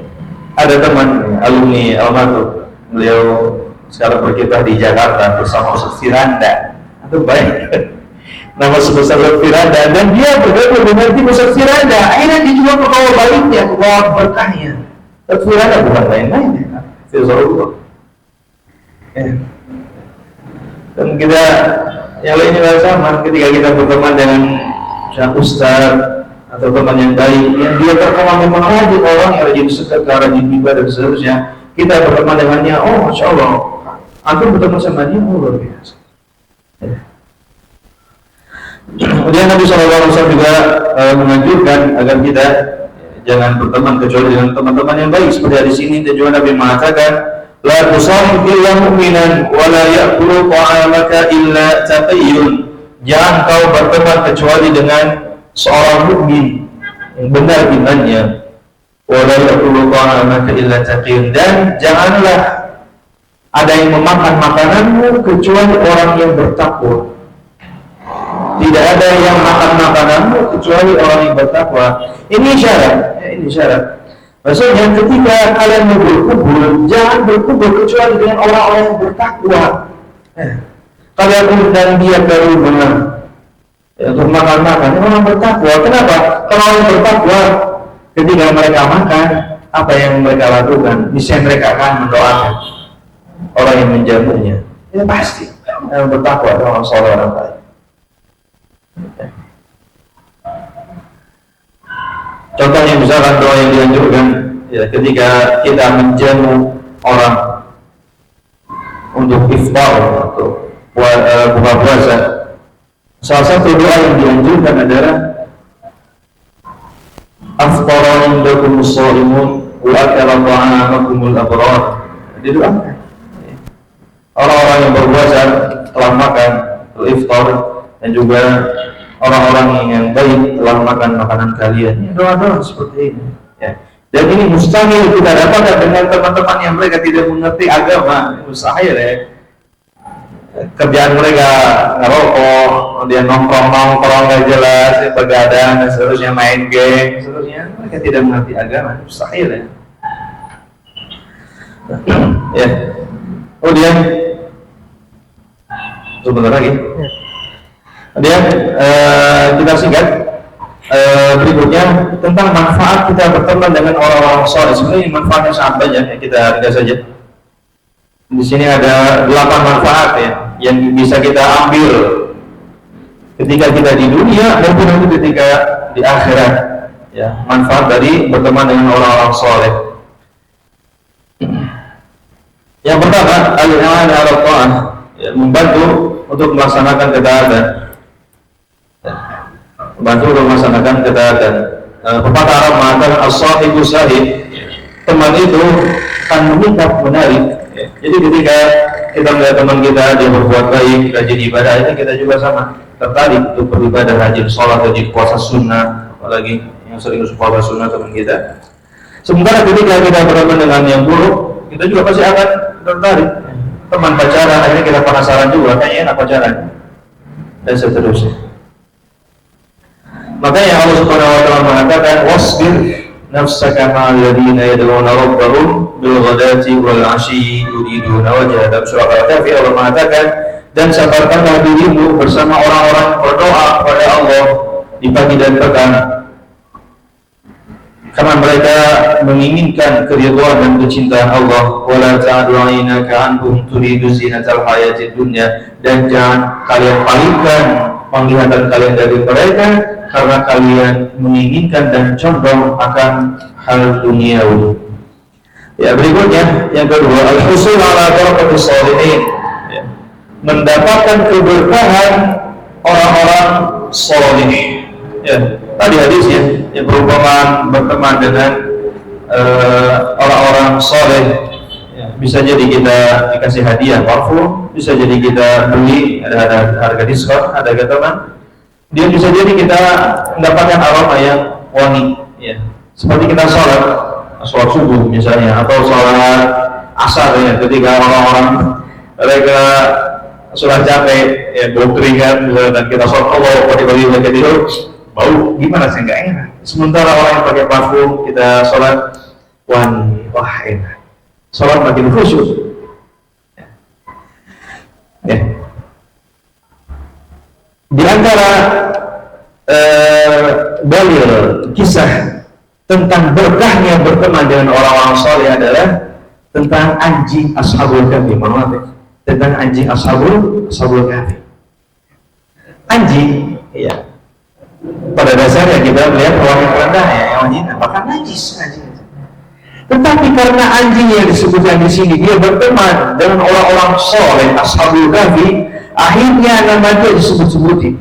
Ada teman alumni Almatur, beliau sekarang berkiprah di Jakarta bersama Ustaz Firanda, itu baik. Nama Ustaz Firanda, dan dia bergabung dengan tim Ustaz Firanda. Akhirnya dia juga membawa baliknya, membawa berkahnya. Ustaz Firanda bukan main-main, ya. Firzaullah. Ya. Dan kita yang lainnya juga sama, ketika kita berteman dengan Ustaz atau teman yang baik, yang dia terkenal memang rajin, orang yang rajin sedekah, rajin ibadah dan seterusnya, kita berteman dengannya, oh Masya Allah, antum berteman sama dia, oh luar biasa. Ya. Kemudian Nabi SAW juga menganjurkan agar kita jangan berteman kecuali dengan teman-teman yang baik. Seperti di sini dan juga Nabi mengatakan, la tusahib illa mu'minan wa la ya'kulu ta'amaka illa taqiyyun. Jangan kau berteman kecuali dengan seorang mukmin yang benar imannya. Wa la ya'kulu ta'amaka illa taqiyyun, dan janganlah ada yang memakan makananmu kecuali orang yang bertakwa. Tidak ada yang makan makananmu kecuali orang yang bertakwa. Ini syarat, ya, ini syarat. Maksudnya ketika kalian mau berkumpul, jangan berkumpul kecuali dengan orang-orang yang bertakwa. Kalian undang dia ke rumah, ya, untuk makan-makan, orang bertakwa. Kenapa? Kalau orang bertakwa, ketika mereka makan, apa yang mereka lakukan? Misalnya mereka akan mendoakan orang yang menjamunya. Ya pasti. Yang bertakwa orang soleh, orang baik. Contohnya misalkan doa yang dianjurkan, ya, ketika kita menjamu orang untuk iftar atau buka puasa, salah satu doa yang dianjurkan adalah afṭara indakumus shā'imun wa akala ta'amakumul abrar. Didoakan orang-orang yang berpuasa telah makan, iftar, dan juga orang-orang yang baik telah makan makanan kalian. Doa-doa seperti ini. Ya. Dan ini mustahil kita dapatkan dengan teman-teman yang mereka tidak mengerti agama. Mustahil ya. Kerjaan mereka ngerokok, dia nongkrong gak jelas, begadang dan seterusnya, main game, seterusnya. Mereka tidak mengerti agama. Mustahil ya. Ya. Kemudian sebentar lagi. Kemudian kita singkat berikutnya tentang manfaat kita berteman dengan orang-orang soleh. Sebenarnya manfaatnya sangat banyak ya, kita ringkas saja. Di sini ada 8 manfaat ya yang bisa kita ambil ketika kita di dunia maupun nanti ketika di akhirat. Ya, manfaat dari berteman dengan orang-orang soleh. Yang pertama, al-i'an 'ala ta'ah, ya, membantu untuk melaksanakan ketaatan. Membantu untuk melaksanakan ketaatan. Pepatah Arab mengatakan as-sahibu sahib, teman itu akan meningkat menarik. Ya. Jadi ketika kita melihat teman kita dia berbuat baik, rajin ibadah, ini kita juga sama tertarik untuk beribadah, rajin sholat, rajin puasa sunnah, apalagi yang sering puasa sunnah teman kita. Sementara ketika kita berteman dengan yang buruk, kita juga pasti akan tertarik. Teman pacaran, akhirnya kita penasaran juga, kayaknya enak pacaran, dan seterusnya. Makanya Allah Subhanahu wa taala mengatakan wasbir nafsaka ma'al ladzina yad'una rabbahum bil ghadati wal 'ashyi yuriduna wajha. Dalam surah Al-Kahfi Allah mengatakan, dan sabarkanlah dirimu bersama orang-orang berdoa kepada Allah di pagi dan petang, karena mereka menginginkan keridhaan dan kecintaan Allah. Wala ta'du 'ainaka 'anhum turidu zinatal hayatid dunya, dan jangan kalian palingkan penglihatan kalian dari mereka karena kalian menginginkan dan condong akan hal duniawi. Ya, berikutnya yang kedua, al-husul 'ala barakatis shalihin, ya, mendapatkan keberkahan orang-orang saleh. Ya, tadi hadisnya yang perumpamaan berteman dengan orang-orang soleh, ya, bisa jadi kita dikasih hadiah parfum, bisa jadi kita beli ada harga diskon, ada teman, dia bisa jadi kita mendapatkan aroma yang wangi, ya, seperti kita sholat subuh misalnya, atau sholat asar ya, ketika orang-orang mereka sholat capek, ya, bau keringat, dan kita sholat Allah pagi-pagi mereka tidur bau gimana sih, nggak enak. Sementara orang yang pakai parfum, kita sholat wangi, wah enak, sholat makin khusyuk. Ya. Di antara dalil kisah tentang berkahnya berteman dengan orang-orang soleh adalah tentang anjing Ashabul Kahfi. Tentang anjing Ashabul Kahfi. Anjing, ya, pada dasarnya kita melihat orang yang rendah ya, yang anjing, apakah najis anjing? Tetapi karena anjing yang disebutkan di sini dia berteman dengan orang-orang soleh Ashabul Kahfi, akhirnya nama dia disebut-sebutin.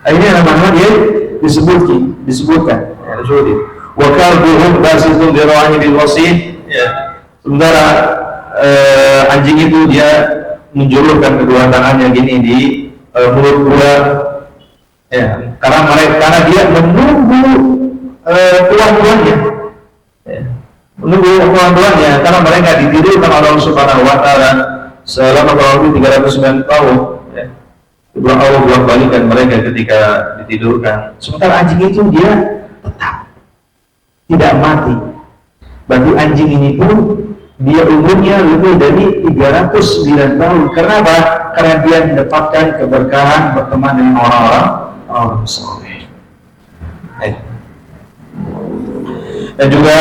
Akhirnya nama dia disebutkan. Wa kalbuhum basitun dira'ahi bil wasid. Sementara anjing itu dia menjulurkan kedua tangannya gini di mulut bulan, ya, karena dia menunggu tuan-tuannya, ya, menunggu tuan-tuannya, karena mereka ditidurkan oleh Allah Subhanahu wa taala selama kurang lebih 309 tahun, ya. Allah bolak-balikan mereka ketika ditidurkan. Sementara anjing itu dia tetap tidak mati. Berarti anjing ini pun dia umurnya lebih dari 309 tahun. Kenapa? Karena dia mendapatkan keberkahan berteman dengan orang-orang soleh. Dan juga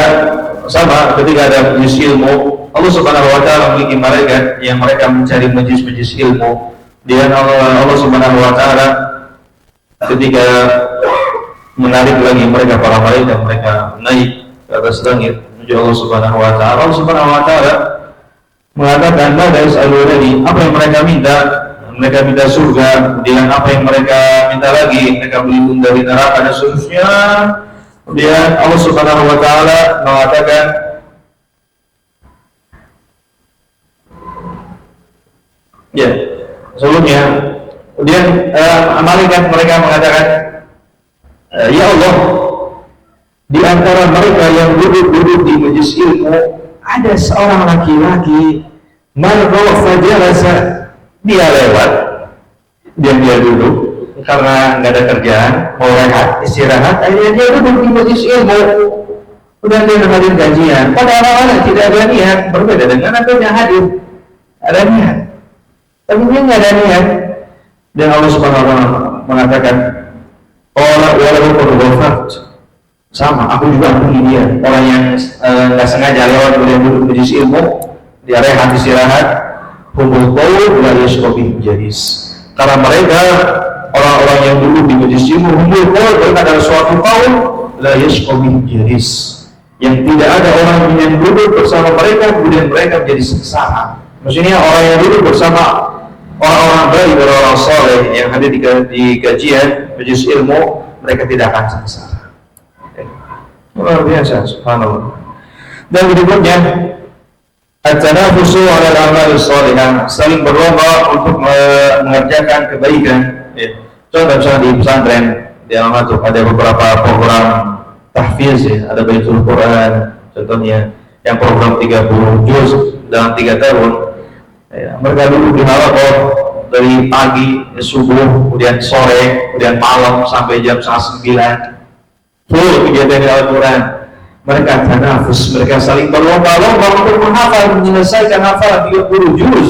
sama ketika ada majelis ilmu, Allah Subhanahu wa taala memiliki malaikat yang mereka mencari majelis-majelis ilmu. Dan Allah Subhanahu wa taala ketika menarik lagi mereka, para malaikat, mereka naik ke atas langit menuju Allah Subhanahu wa taala. Allah Subhanahu wa taala mengatakan, "Mada yas'alunani?" Apa yang mereka minta? Mereka minta surga. Dengan apa yang mereka minta lagi? Mereka berlindung dari neraka dan seterusnya. Kemudian Allah Subhanahu wa taala mengatakan, ya, sebelumnya. Kemudian malaikat mereka mengatakan, ya Allah, di antara mereka yang duduk-duduk di majelis ilmu ada seorang laki-laki marra fajalasa, dia lewat dan dia duduk karena nggak ada kerjaan, mau rehat, istirahat, akhirnya dia duduk di majelis ilmu. Kemudian dia menghadiri kajian. Pada awalnya tidak ada niat, berbeda dengan akhirnya hadir, ada niat, tapi dia nggak ada niat. Dan Allah Subhanahu wa Ta'ala mengatakan, orang walau berwafat, sama, aku juga ampuni dia. Orang yang nggak sengaja lewat kemudian duduk di majelis ilmu, dia rehat istirahat, humul qaul la yashqabi jalis. Karena mereka orang-orang yang duduk di majelis ilmu, humul qaul mereka adalah suatu kaum la yashqabi jalis, yang tidak ada orang yang duduk bersama mereka kemudian mereka menjadi sengsara. Maksudnya orang yang duduk bersama orang-orang baik, orang-orang soleh yang hadir di kajian majelis ilmu, mereka tidak akan sengsara. Luar biasa, subhanallah. Dan berikutnya, at-tanafusu 'alal a'mal shalihah, saling berlomba untuk mengerjakan kebaikan. Contoh misalnya di pesantren, di Al-Matuk ada beberapa program tahfiz, ada Baitul Quran, contohnya yang program 30 juz dalam 3 tahun. Mereka dulu di halaqah dari pagi, subuh, kemudian sore, kemudian malam sampai jam 9, full kegiatan di Al-Quran. Mereka tanafus, mereka saling berlomba-lomba untuk menghafal, menyelesaikan hafalan 30 juz.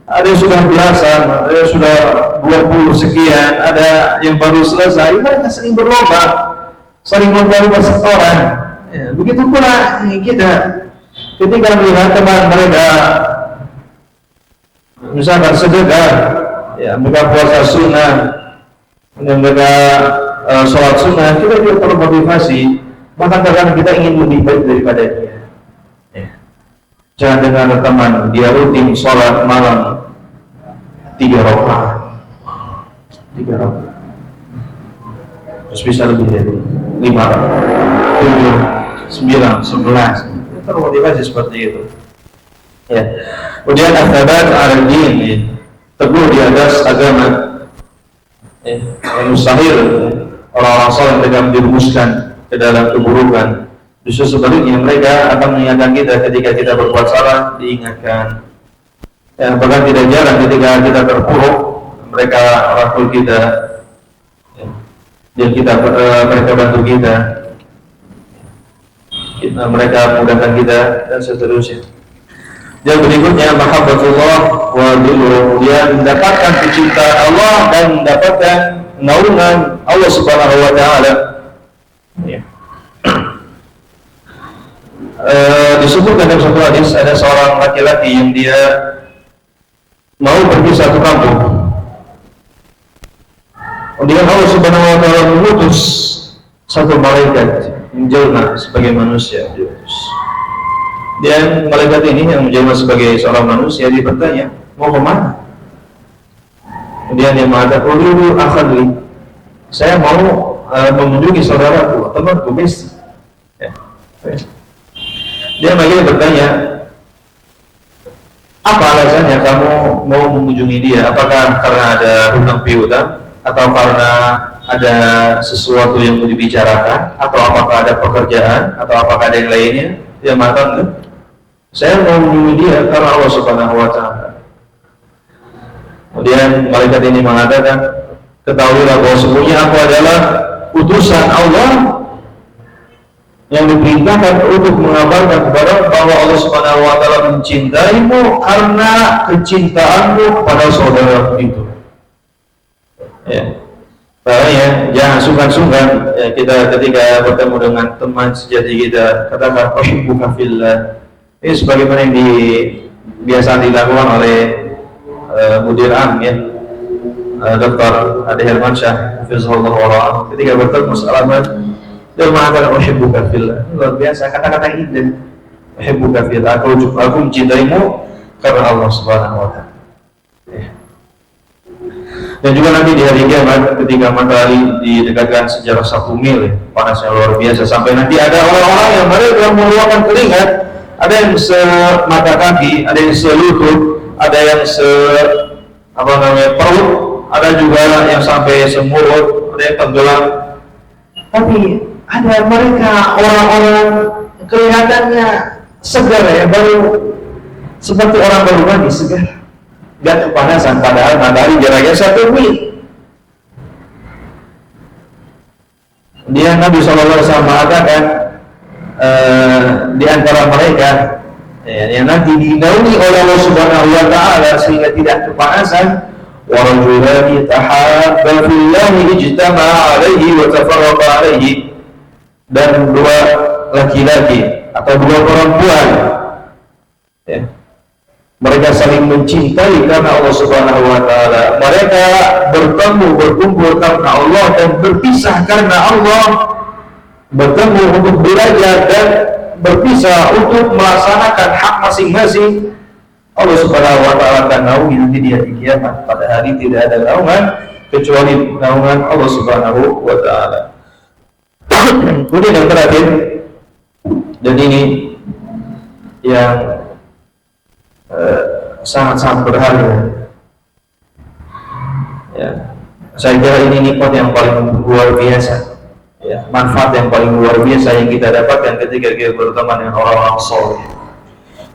Ada yang sudah belasan, ada yang sudah 20 sekian, ada yang baru selesai. Mereka saling berlomba, saling membantu setoran. Begitu pula kita, ketika melihat teman mereka misalkan sedekah, mereka puasa sunnah, mereka sholat sunnah, kita juga termotivasi. Bahkan kadang kita ingin lebih baik daripada dia. Jangan dengar teman dia rutin sholat malam 3 rakaat, terus bisa lebih dari 5, 7, 9, 11. Termotivasi seperti itu. Kemudian al-thabat al-din, teguh di atas agama. Yang mustahil orang-orang saleh mereka menjerumuskan ke dalam keburukan. Justru sebaliknya mereka akan mengingatkan kita ketika kita berbuat salah, diingatkan. Bahkan tidak jarang ketika kita terpuruk, mereka rangkul kita, dan mereka bantu kita, mereka mudahkan kita dan seterusnya. Yang berikutnya mahabbatullah wa dhilluh, dia mendapatkan kecintaan Allah dan mendapatkan naungan Allah Subhanahu wa Ta'ala. Disebutkan dalam satu hadis, ada seorang laki-laki yang dia mau pergi satu kampung. Kemudian Allah Subhanahu wa Ta'ala mengutus satu malaikat menjelma sebagai manusia, diutus. Dan malaikat ini yang menjelma sebagai seorang manusia, dia bertanya, mau kemana? Kemudian dia mengatakan, dulu akhadli, saya mau mengunjungi saudaraku, temanku, besti. Dia lagi bertanya, apa alasannya kamu mau mengunjungi dia? Apakah karena ada hutang piutang, atau karena ada sesuatu yang mau dibicarakan, atau apakah ada pekerjaan, atau apakah ada yang lainnya? Dia mengatakan, saya mau mengunjungi dia karena Allah Subhanahu wa Ta'ala. Kemudian malaikat ini mengatakan, ketahuilah bahwa sesungguhnya aku adalah utusan Allah yang diperintahkan untuk mengabarkan kepada bahwa Allah Subhanahu wa Ta'ala mencintaimu karena kecintaanmu kepada saudara itu. Makanya jangan sungkan-sungkan kita ketika bertemu dengan teman sejati kita, katakan uhibbuka fillah. Ini sebagaimana yang biasa dilakukan oleh Mudir Am, Dr. Ade Hermansyah Fizhullah Wara'ah, ketika bertemu salaman dia mengatakan uhibbuka fillah. Luar biasa kata-kata indah. Uhibbuka fillah, aku mencintaimu karena Allah Subhanahu wa Ta'ala. Dan juga nanti di hari kiamat ketika matahari didekatkan sejarah 1 mil, panasnya luar biasa, sampai nanti ada orang-orang yang mereka mengeluarkan keringat, ada yang semata kaki, ada yang selutut, ada yang apa namanya perut, ada juga yang sampai semurut, ada yang tenggelam. Tapi ada mereka orang-orang kelihatannya segar ya, baru seperti orang baru mandi, segar, gak kepanasan, padahal matahari jaraknya 1 mil. Dia Nabi SAW mengatakan di antara mereka yang nanti dinaungi oleh Allah Subhanahu wa taala sehingga tidak kepanasan, wa rajulani tahabba fillahi ijtama'a alaihi wa tafarraqa alaihi, dan 2 laki-laki atau 2 perempuan ya, mereka saling mencintai karena Allah Subhanahu wa taala. Mereka bertemu, berkumpul karena Allah dan berpisah karena Allah. Bertemu untuk belajar dan berpisah untuk melaksanakan hak masing-masing. Allah Subhanahu wa taala akan naungi nanti dia di kiamat. Pada hari tidak ada naungan kecuali naungan Allah Subhanahu wa taala. Kemudian yang terakhir, dan ini yang sangat-sangat berharga ya, saya kira ini nikmat yang paling luar biasa ya, manfaat yang paling luar biasa yang kita dapatkan ketika kita berteman dengan orang-orang soleh,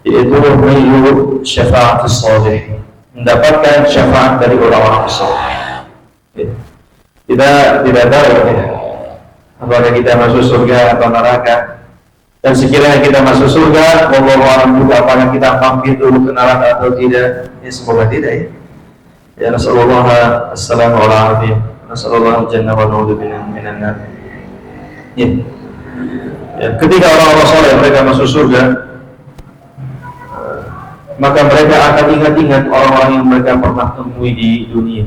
yaitu meniru syafaat soleh, mendapatkan syafaat dari orang-orang soleh ya. Kita tidak tahu ya, apakah kita masuk surga atau neraka. Dan sekiranya kita masuk surga, wallahu a'lam juga, apakah kita mampir dulu ke neraka atau tidak? Ya semoga tidak ya. Ya nasallallahu assalamu alaikum, nasallallahu jannah wa na'udzubina minan nar. Ya. Ketika orang-orang soleh mereka masuk surga, maka mereka akan ingat-ingat orang-orang yang mereka pernah temui di dunia.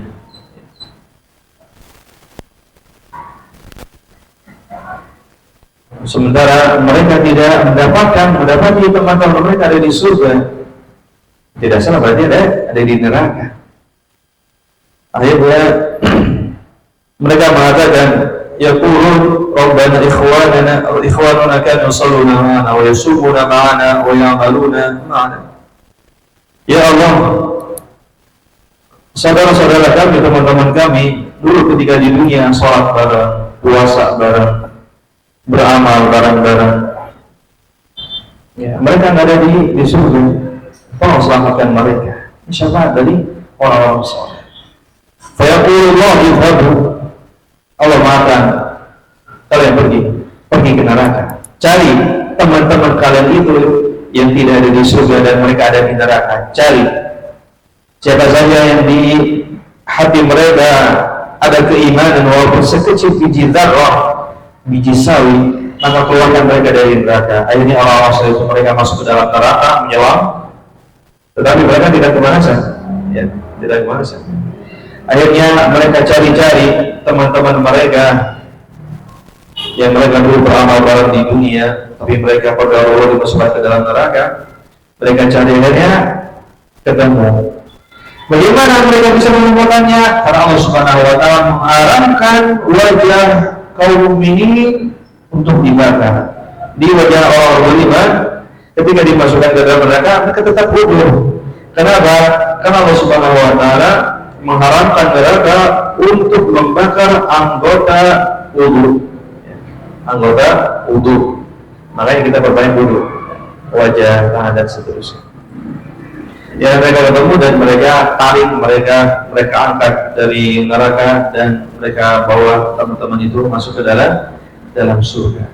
Sementara mereka tidak mendapati teman-teman mereka ada di surga, tidak salah, berarti ada di neraka. Akhirnya mereka mengatakan, yaqulun rabbana ikhwanuna kanu yusalluna ma'ana wa yasumuna ma'ana wa ya'maluna ma'ana. Ya Allah, saudara-saudara kami, teman-teman kami dulu ketika di dunia sholat bareng, puasa bareng, beramal bareng-bareng ya, mereka nggak ada di surga. Tolong selamatkan mereka, insyaallah dari orang-orang soleh. Fayaqulullah idhabu, Allah mengatakan kalian pergi ke neraka, cari teman-teman kalian itu yang tidak ada di surga dan mereka ada di neraka. Cari siapa saja yang di hati mereka ada keimanan walaupun sekecil biji dzarrah, biji sawi, maka keluarkan mereka dari neraka. Akhirnya orang-orang soleh itu mereka masuk ke dalam neraka menyelam, tetapi mereka tidak kemanasan ya, tidak kemanasan. Akhirnya mereka cari-cari teman-teman mereka yang mereka dulu beramal bareng di dunia, tapi mereka pada Allah dimasukkan ke dalam neraka. Mereka cari, akhirnya ketemu. Bagaimana mereka bisa menemukannya? Karena Allah Subhanahu wa taala mengharamkan wajah kaum mukminin untuk dibakar. Di wajah orang beriman ketika dimasukkan ke dalam neraka, mereka tetap bodoh. Kenapa? Karena Allah Subhanahu wa taala mengharamkan neraka untuk membakar anggota wudu. Anggota wudu. Makanya kita bermain wudu, wajah, tangan dan seterusnya. Ya, mereka ketemu dan mereka tarik, mereka angkat dari neraka dan mereka bawa teman-teman itu masuk ke dalam surga.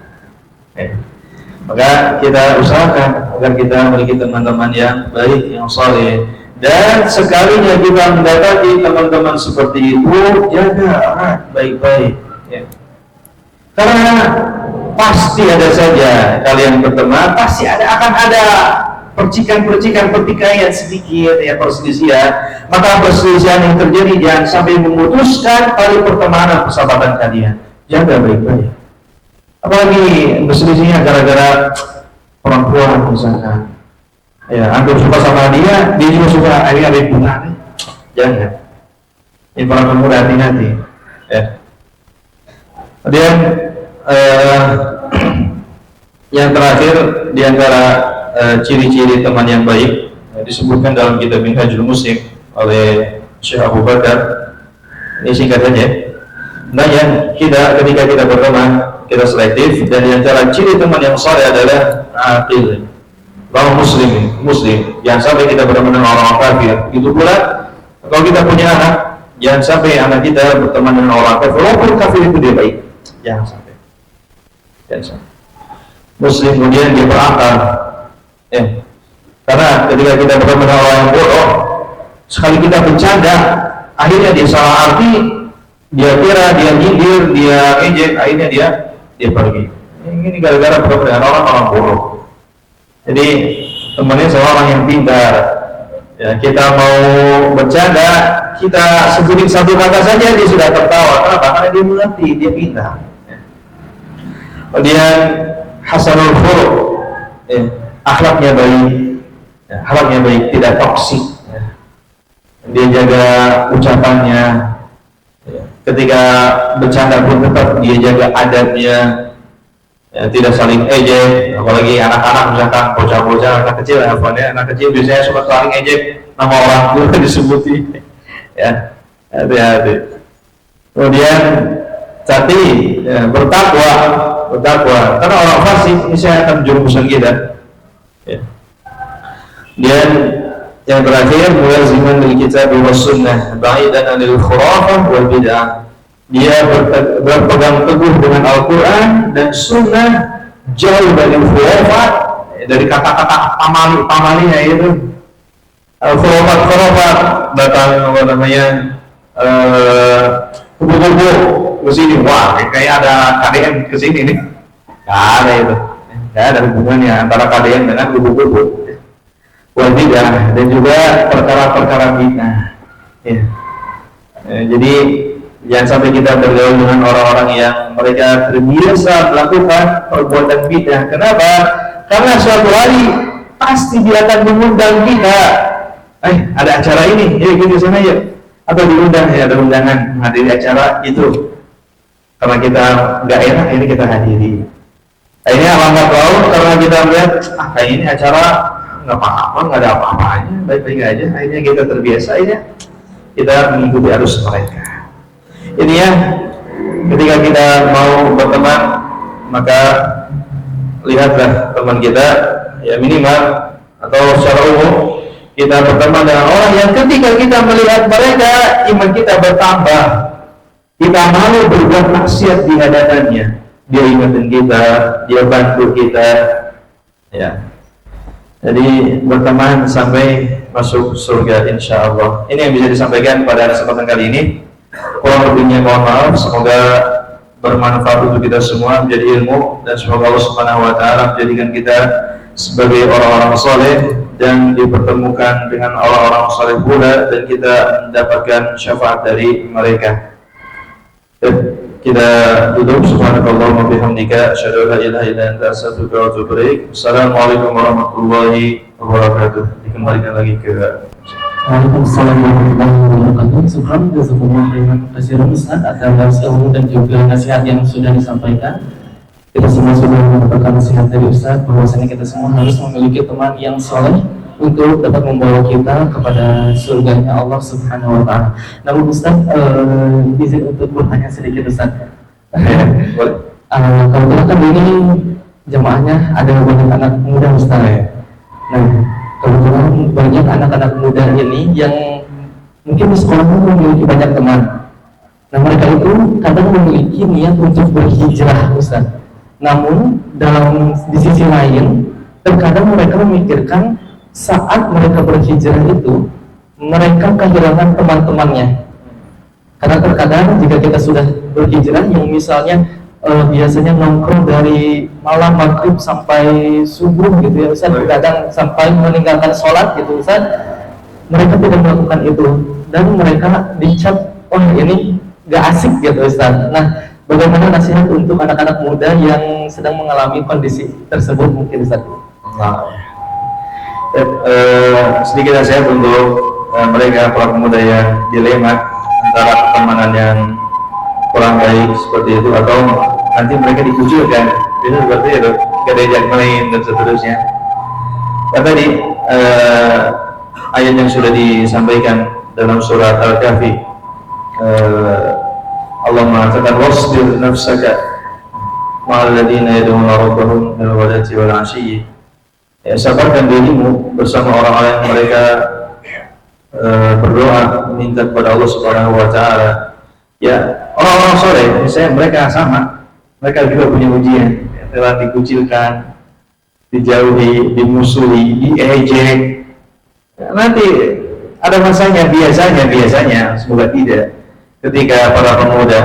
Maka kita usahakan agar kita memiliki teman-teman yang baik, yang saleh. Dan sekalinya kita mendapati teman-teman seperti itu, jaga erat baik-baik ya. Karena pasti ada saja kalian berteman, pasti akan ada percikan-percikan pertikaian sedikit ya, perselisihan. Maka perselisihan yang terjadi jangan sampai memutuskan tali pertemanan persahabatan kalian. Jaga baik-baik. Apalagi berselisihnya gara-gara perempuan misalkan. Ya, antum suka sama dia juga suka, akhirnya ada hubungan. Jangan. Ini para pemuda hati-hati. Ya. Kemudian yang terakhir di antara ciri-ciri teman yang baik disebutkan dalam kitab Minhajul Muslim oleh Syekh Abu Bakar. Ini singkat saja. Nah, yang ketika kita berteman, kita selektif, dan di antara ciri teman yang saleh adalah aqil. Orang muslim. Jangan sampai kita berteman dengan orang kafir. Itu pula kalau kita punya anak, jangan sampai anak kita berteman dengan orang kafir. Walaupun kafir itu dia baik, jangan sampai. Muslim kemudian dia berakal. Karena ketika kita berteman dengan orang yang bodoh, sekali kita bercanda, akhirnya dia salah arti, dia kira, dia nyindir, dia ejek, akhirnya dia pergi. Ini gara-gara berteman dengan orang bodoh. Jadi temannya seorang yang pintar. Ya, kita mau bercanda, kita sebutin satu kata saja dia sudah tertawa. Kenapa? Karena dia mengerti, dia pintar. Kemudian hasanul khuluq, akhlaknya baik, tidak toksik. Dia jaga ucapannya. Ketika bercanda pun tetap dia jaga adabnya. Tidak saling ejek, apalagi anak-anak misalkan bocah-bocah, anak kecil biasanya suka saling ejek, nama orang tua disebuti. Ya, hati-hati. Kemudian bertakwa, karena orang fasik ini saya akan menjerumuskan kita. Dan yang terakhir, mulaziman bil kitab was sunnah, ba'idan anil khurafah wal bid'ah. Dia berpegang teguh dengan Al-Quran dan Sunnah, jauh dari khurafat, dari kata-kata pamalinya itu. Khurafat datang kubu-kubu kesini, wah kayak ada KDM kesini nih. Nggak ada itu, nggak ada hubungannya antara KDM dengan kubu-kubu. Wajibah dan juga perkara-perkara bid'ah. Jadi jangan sampai kita bergaul dengan orang-orang yang mereka terbiasa melakukan perbuatan bid'ah. Kenapa? Karena suatu hari pasti dia akan mengundang kita. Ada acara ini, kita sana ya. Atau diundang, ada undangan menghadiri acara itu. Karena kita nggak enak, ini kita hadiri. Akhirnya lambat laun karena kita melihat, kayak ini acara nggak apa-apa, nggak ada apa-apanya, baik-baik aja. Akhirnya kita terbiasa, akhirnya kita mengikuti arus mereka. Ini ya, ketika kita mau berteman, maka lihatlah teman kita, ya minimal atau secara umum kita berteman dengan orang yang ketika kita melihat mereka, iman kita bertambah. Kita malu berbuat maksiat di hadapannya, dia ingatin kita, dia bantu kita, ya. Jadi berteman sampai masuk surga insya Allah. Ini yang bisa disampaikan pada kesempatan kali ini. Kurang lebihnya mohon maaf, semoga bermanfaat untuk kita semua, menjadi ilmu, dan semoga Allah Subhanahu wa Ta'ala menjadikan kita sebagai orang-orang soleh dan dipertemukan dengan orang-orang soleh pula, dan kita mendapatkan syafaat dari mereka. Kita tutup. Subhanakallahumma bihamdika, asyhadu an la ilaha illa anta, astaghfiruka wa atubu ilaik. Assalamualaikum warahmatullahi wabarakatuh. Dikembalikan lagi ke Waalaikumsalam warahmatullahi wabarakatuh. Syukran jazakumullah khairan katsiran Ustaz atas ilmu dan juga nasihat yang sudah disampaikan. Kita semua sudah mendapatkan nasihat dari Ustaz bahwasanya kita semua harus memiliki teman yang soleh untuk dapat membawa kita kepada surganya Allah Subhanahu wa Ta'ala. Namun Ustaz, izin untuk bertanya sedikit Ustaz. Kalau kita kan ini jamaahnya ada banyak anak muda Ustaz. Nah, kebetulan banyak anak-anak muda ini yang mungkin di sekolah memiliki banyak teman. Nah, mereka itu kadang memiliki niat untuk berhijrah Ustaz. Namun di sisi lain terkadang mereka memikirkan saat mereka berhijrah itu mereka kehilangan teman-temannya. Karena terkadang jika kita sudah berhijrah yang misalnya biasanya nongkrong dari malam maghrib sampai subuh gitu ya Ustaz, kadang sampai meninggalkan sholat gitu Ustaz, mereka tidak melakukan itu dan mereka dicap, wah ini gak asik gitu Ustaz. Nah, bagaimana nasihat untuk anak-anak muda yang sedang mengalami kondisi tersebut mungkin Ustaz? Sedikit nasihat untuk mereka para pemuda yang dilema antara pertemanan yang kurang baik seperti itu atau nanti mereka dikucilkan, itu seperti itu, gak diajak main dan seterusnya. Dan tadi ayat yang sudah disampaikan dalam surat Al-Kahfi. Allah mengatakan wasbir nafsaka ma'al ladzina yad'una rabbahum bil ghadati wal 'ashiyyi. Ya, sabarkan dirimu bersama orang-orang yang mereka berdoa minta kepada Allah Subhanahu wa taala. Ya, orang-orang soleh misalnya mereka sama, mereka juga punya ujian, ya, telah dikucilkan, dijauhi, dimusuhi, diejek. Ya, nanti ada masanya, biasanya semoga tidak, ketika para pemuda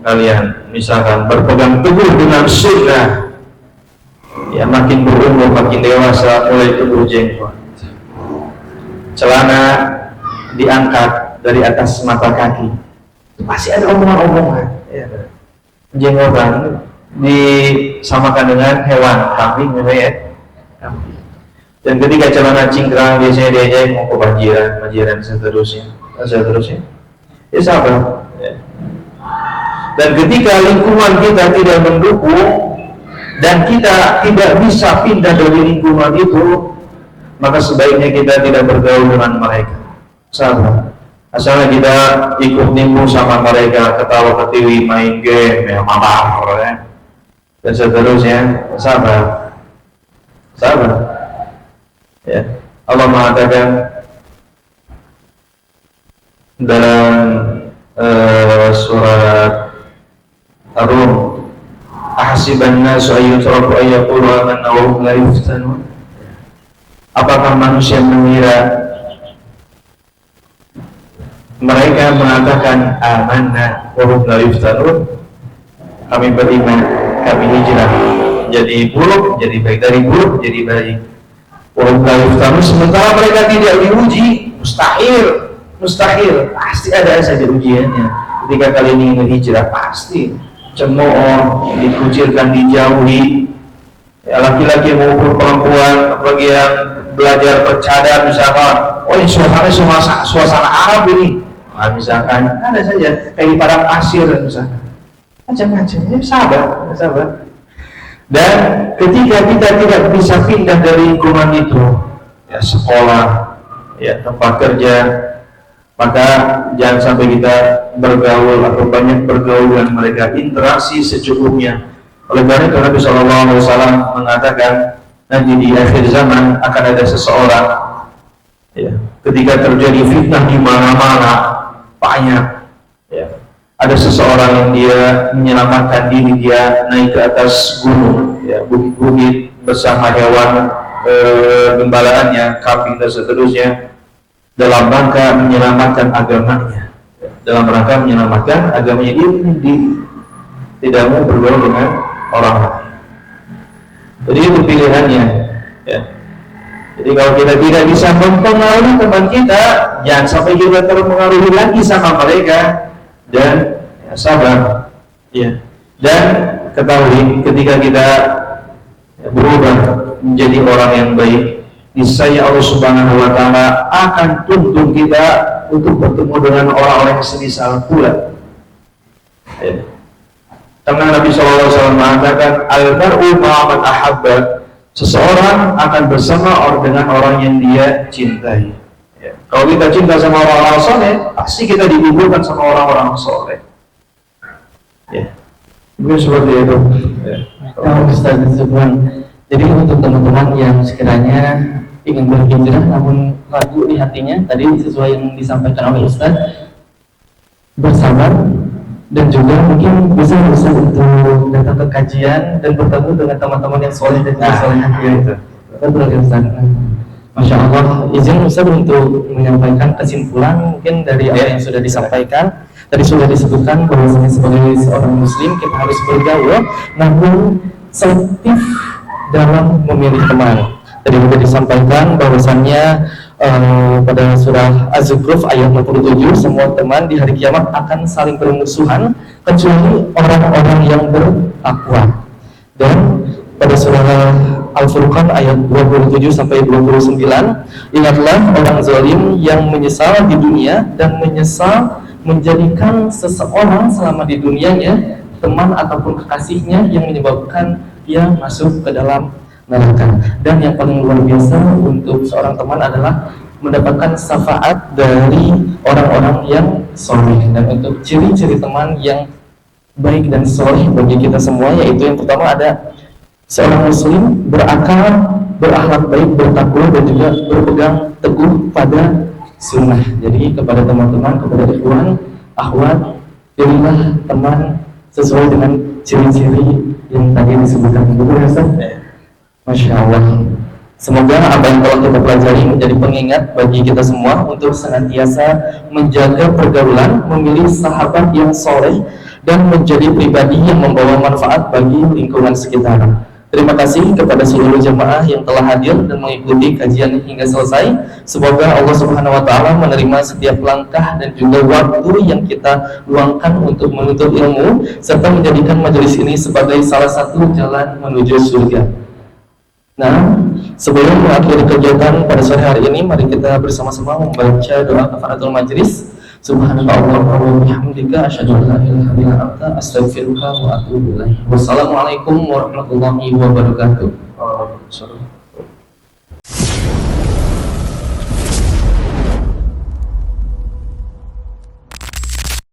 kalian misalkan berpegang teguh dengan sunnah, ya makin berumur, makin dewasa, mulai tumbuh jenggot, celana diangkat dari atas mata kaki, masih ada omongan-omongan, ya, jenggotan disamakan dengan hewan, kambing, ya, kambing. Dan ketika celana cingkrang biasanya diajak mau kebanjiran, seterusnya. Ya sabar. Ya. Dan ketika lingkungan kita tidak mendukung dan kita tidak bisa pindah dari lingkungan itu, maka sebaiknya kita tidak bergaul dengan mereka. Sabar. Asalnya kita ikut nimbu sama mereka, ketawa ketiwi, main game, ya mabah, ya. Dan seterusnya. Sabar. Ya, Allah mengatakan dalam surat Ar-Rum, ahasiban nasu ayyutraku ayyaqulu amanna wa hum la yuftanun. Apakah manusia mengira mereka mengatakan amanna wa hum la yuftanun, kami beriman, kami hijrah, jadi buruk jadi baik, dari buruk jadi baik. Sementara mereka tidak diuji, mustahil, pasti ada saja ujiannya. Ketika kalian ingin hijrah, pasti cemooh, dikucilkan, dijauhi. Ya, laki-laki maupun perempuan, bagi yang belajar bercadar misalkan, oh ini suasana Arab ini, nah, misalkan ada saja kayak di padang pasir misalkan, macam-macam. Ya, sabar. Dan ketika kita tidak bisa pindah dari lingkungan itu, ya sekolah, ya tempat kerja, maka jangan sampai kita bergaul atau banyak bergaul dengan mereka, interaksi secukupnya. Oleh karena itu Nabi SAW mengatakan nanti di akhir zaman akan ada seseorang, ya, ketika terjadi fitnah di mana-mana banyak, ya, ada seseorang yang dia menyelamatkan diri, dia naik ke atas gunung, ya, bukit-bukit bersama hewan gembalaannya, kambing dan seterusnya, dalam rangka menyelamatkan agamanya. Dia tidak mau bergaul dengan orang lain. Jadi itu pilihannya. Ya. Jadi kalau kita tidak bisa mempengaruhi teman kita, jangan sampai juga terpengaruhi lagi sama mereka. Dan ya, sabar, ya. Dan ketahui ketika kita berubah menjadi orang yang baik, niscaya Allah Subhanahu wa taala akan tuntun kita untuk bertemu dengan orang-orang yang semisal pula. Ya. Karena Nabi SAW mengatakan al-mar'u ma'aman ahabba, seseorang akan bersama dengan orang yang dia cintai. Ya. Kalau kita cinta sama orang-orang soleh, pasti kita dikumpulkan sama orang-orang soleh. Ya, mungkin seperti itu. Ya. Ustaz Zubwan. Jadi untuk teman-teman yang sekiranya ingin berhijrah namun ragu di hatinya, tadi sesuai yang disampaikan oleh Ustaz, bersabar dan juga mungkin bisa untuk datang ke kajian dan bertemu dengan teman-teman yang soleh dan soleh. Betul ya Ustaz. Masya Allah, izin Ustaz untuk menyampaikan kesimpulan mungkin dari apa yang sudah disampaikan. Tadi sudah disebutkan bahwasanya sebagai seorang muslim kita harus bergaul namun selektif dalam memilih teman. Tadi sudah disampaikan bahwasannya pada surah Az-Zukhruf ayat 67, semua teman di hari kiamat akan saling bermusuhan kecuali orang-orang yang bertakwa. Dan pada surah Al-Furqan ayat 27 sampai 29, ingatlah orang zalim yang menyesal di dunia dan menyesal menjadikan seseorang selama di dunianya teman ataupun kekasihnya yang menyebabkan dia masuk ke dalam neraka. Dan yang paling luar biasa untuk seorang teman adalah mendapatkan syafaat dari orang-orang yang soleh. Dan untuk ciri-ciri teman yang baik dan soleh bagi kita semua, yaitu yang pertama ada seorang muslim berakal, berakhlak baik, bertakwa, dan juga berpegang teguh pada sunnah. Jadi kepada teman-teman, kepada ikhwan, akhwat, pilihlah teman sesuai dengan ciri-ciri yang tadi disebutkan. Betul ya Ustaz? Masya Allah. Semoga apa yang telah kita pelajari menjadi pengingat bagi kita semua untuk senantiasa menjaga pergaulan, memilih sahabat yang soleh, dan menjadi pribadi yang membawa manfaat bagi lingkungan sekitar. Terima kasih kepada seluruh jemaah yang telah hadir dan mengikuti kajian hingga selesai. Semoga Allah Subhanahu wa Ta'ala menerima setiap langkah dan juga waktu yang kita luangkan untuk menuntut ilmu, serta menjadikan majelis ini sebagai salah satu jalan menuju surga. Nah, sebelum mengakhiri kegiatan pada sore hari ini, mari kita bersama-sama membaca doa kafaratul majlis. Subhanallah wa bihamdika asyhadu an la ilaha illa anta astaghfiruka wa atubu ilaik. Wassalamualaikum warahmatullahi wabarakatuh. Waalaikumsalam.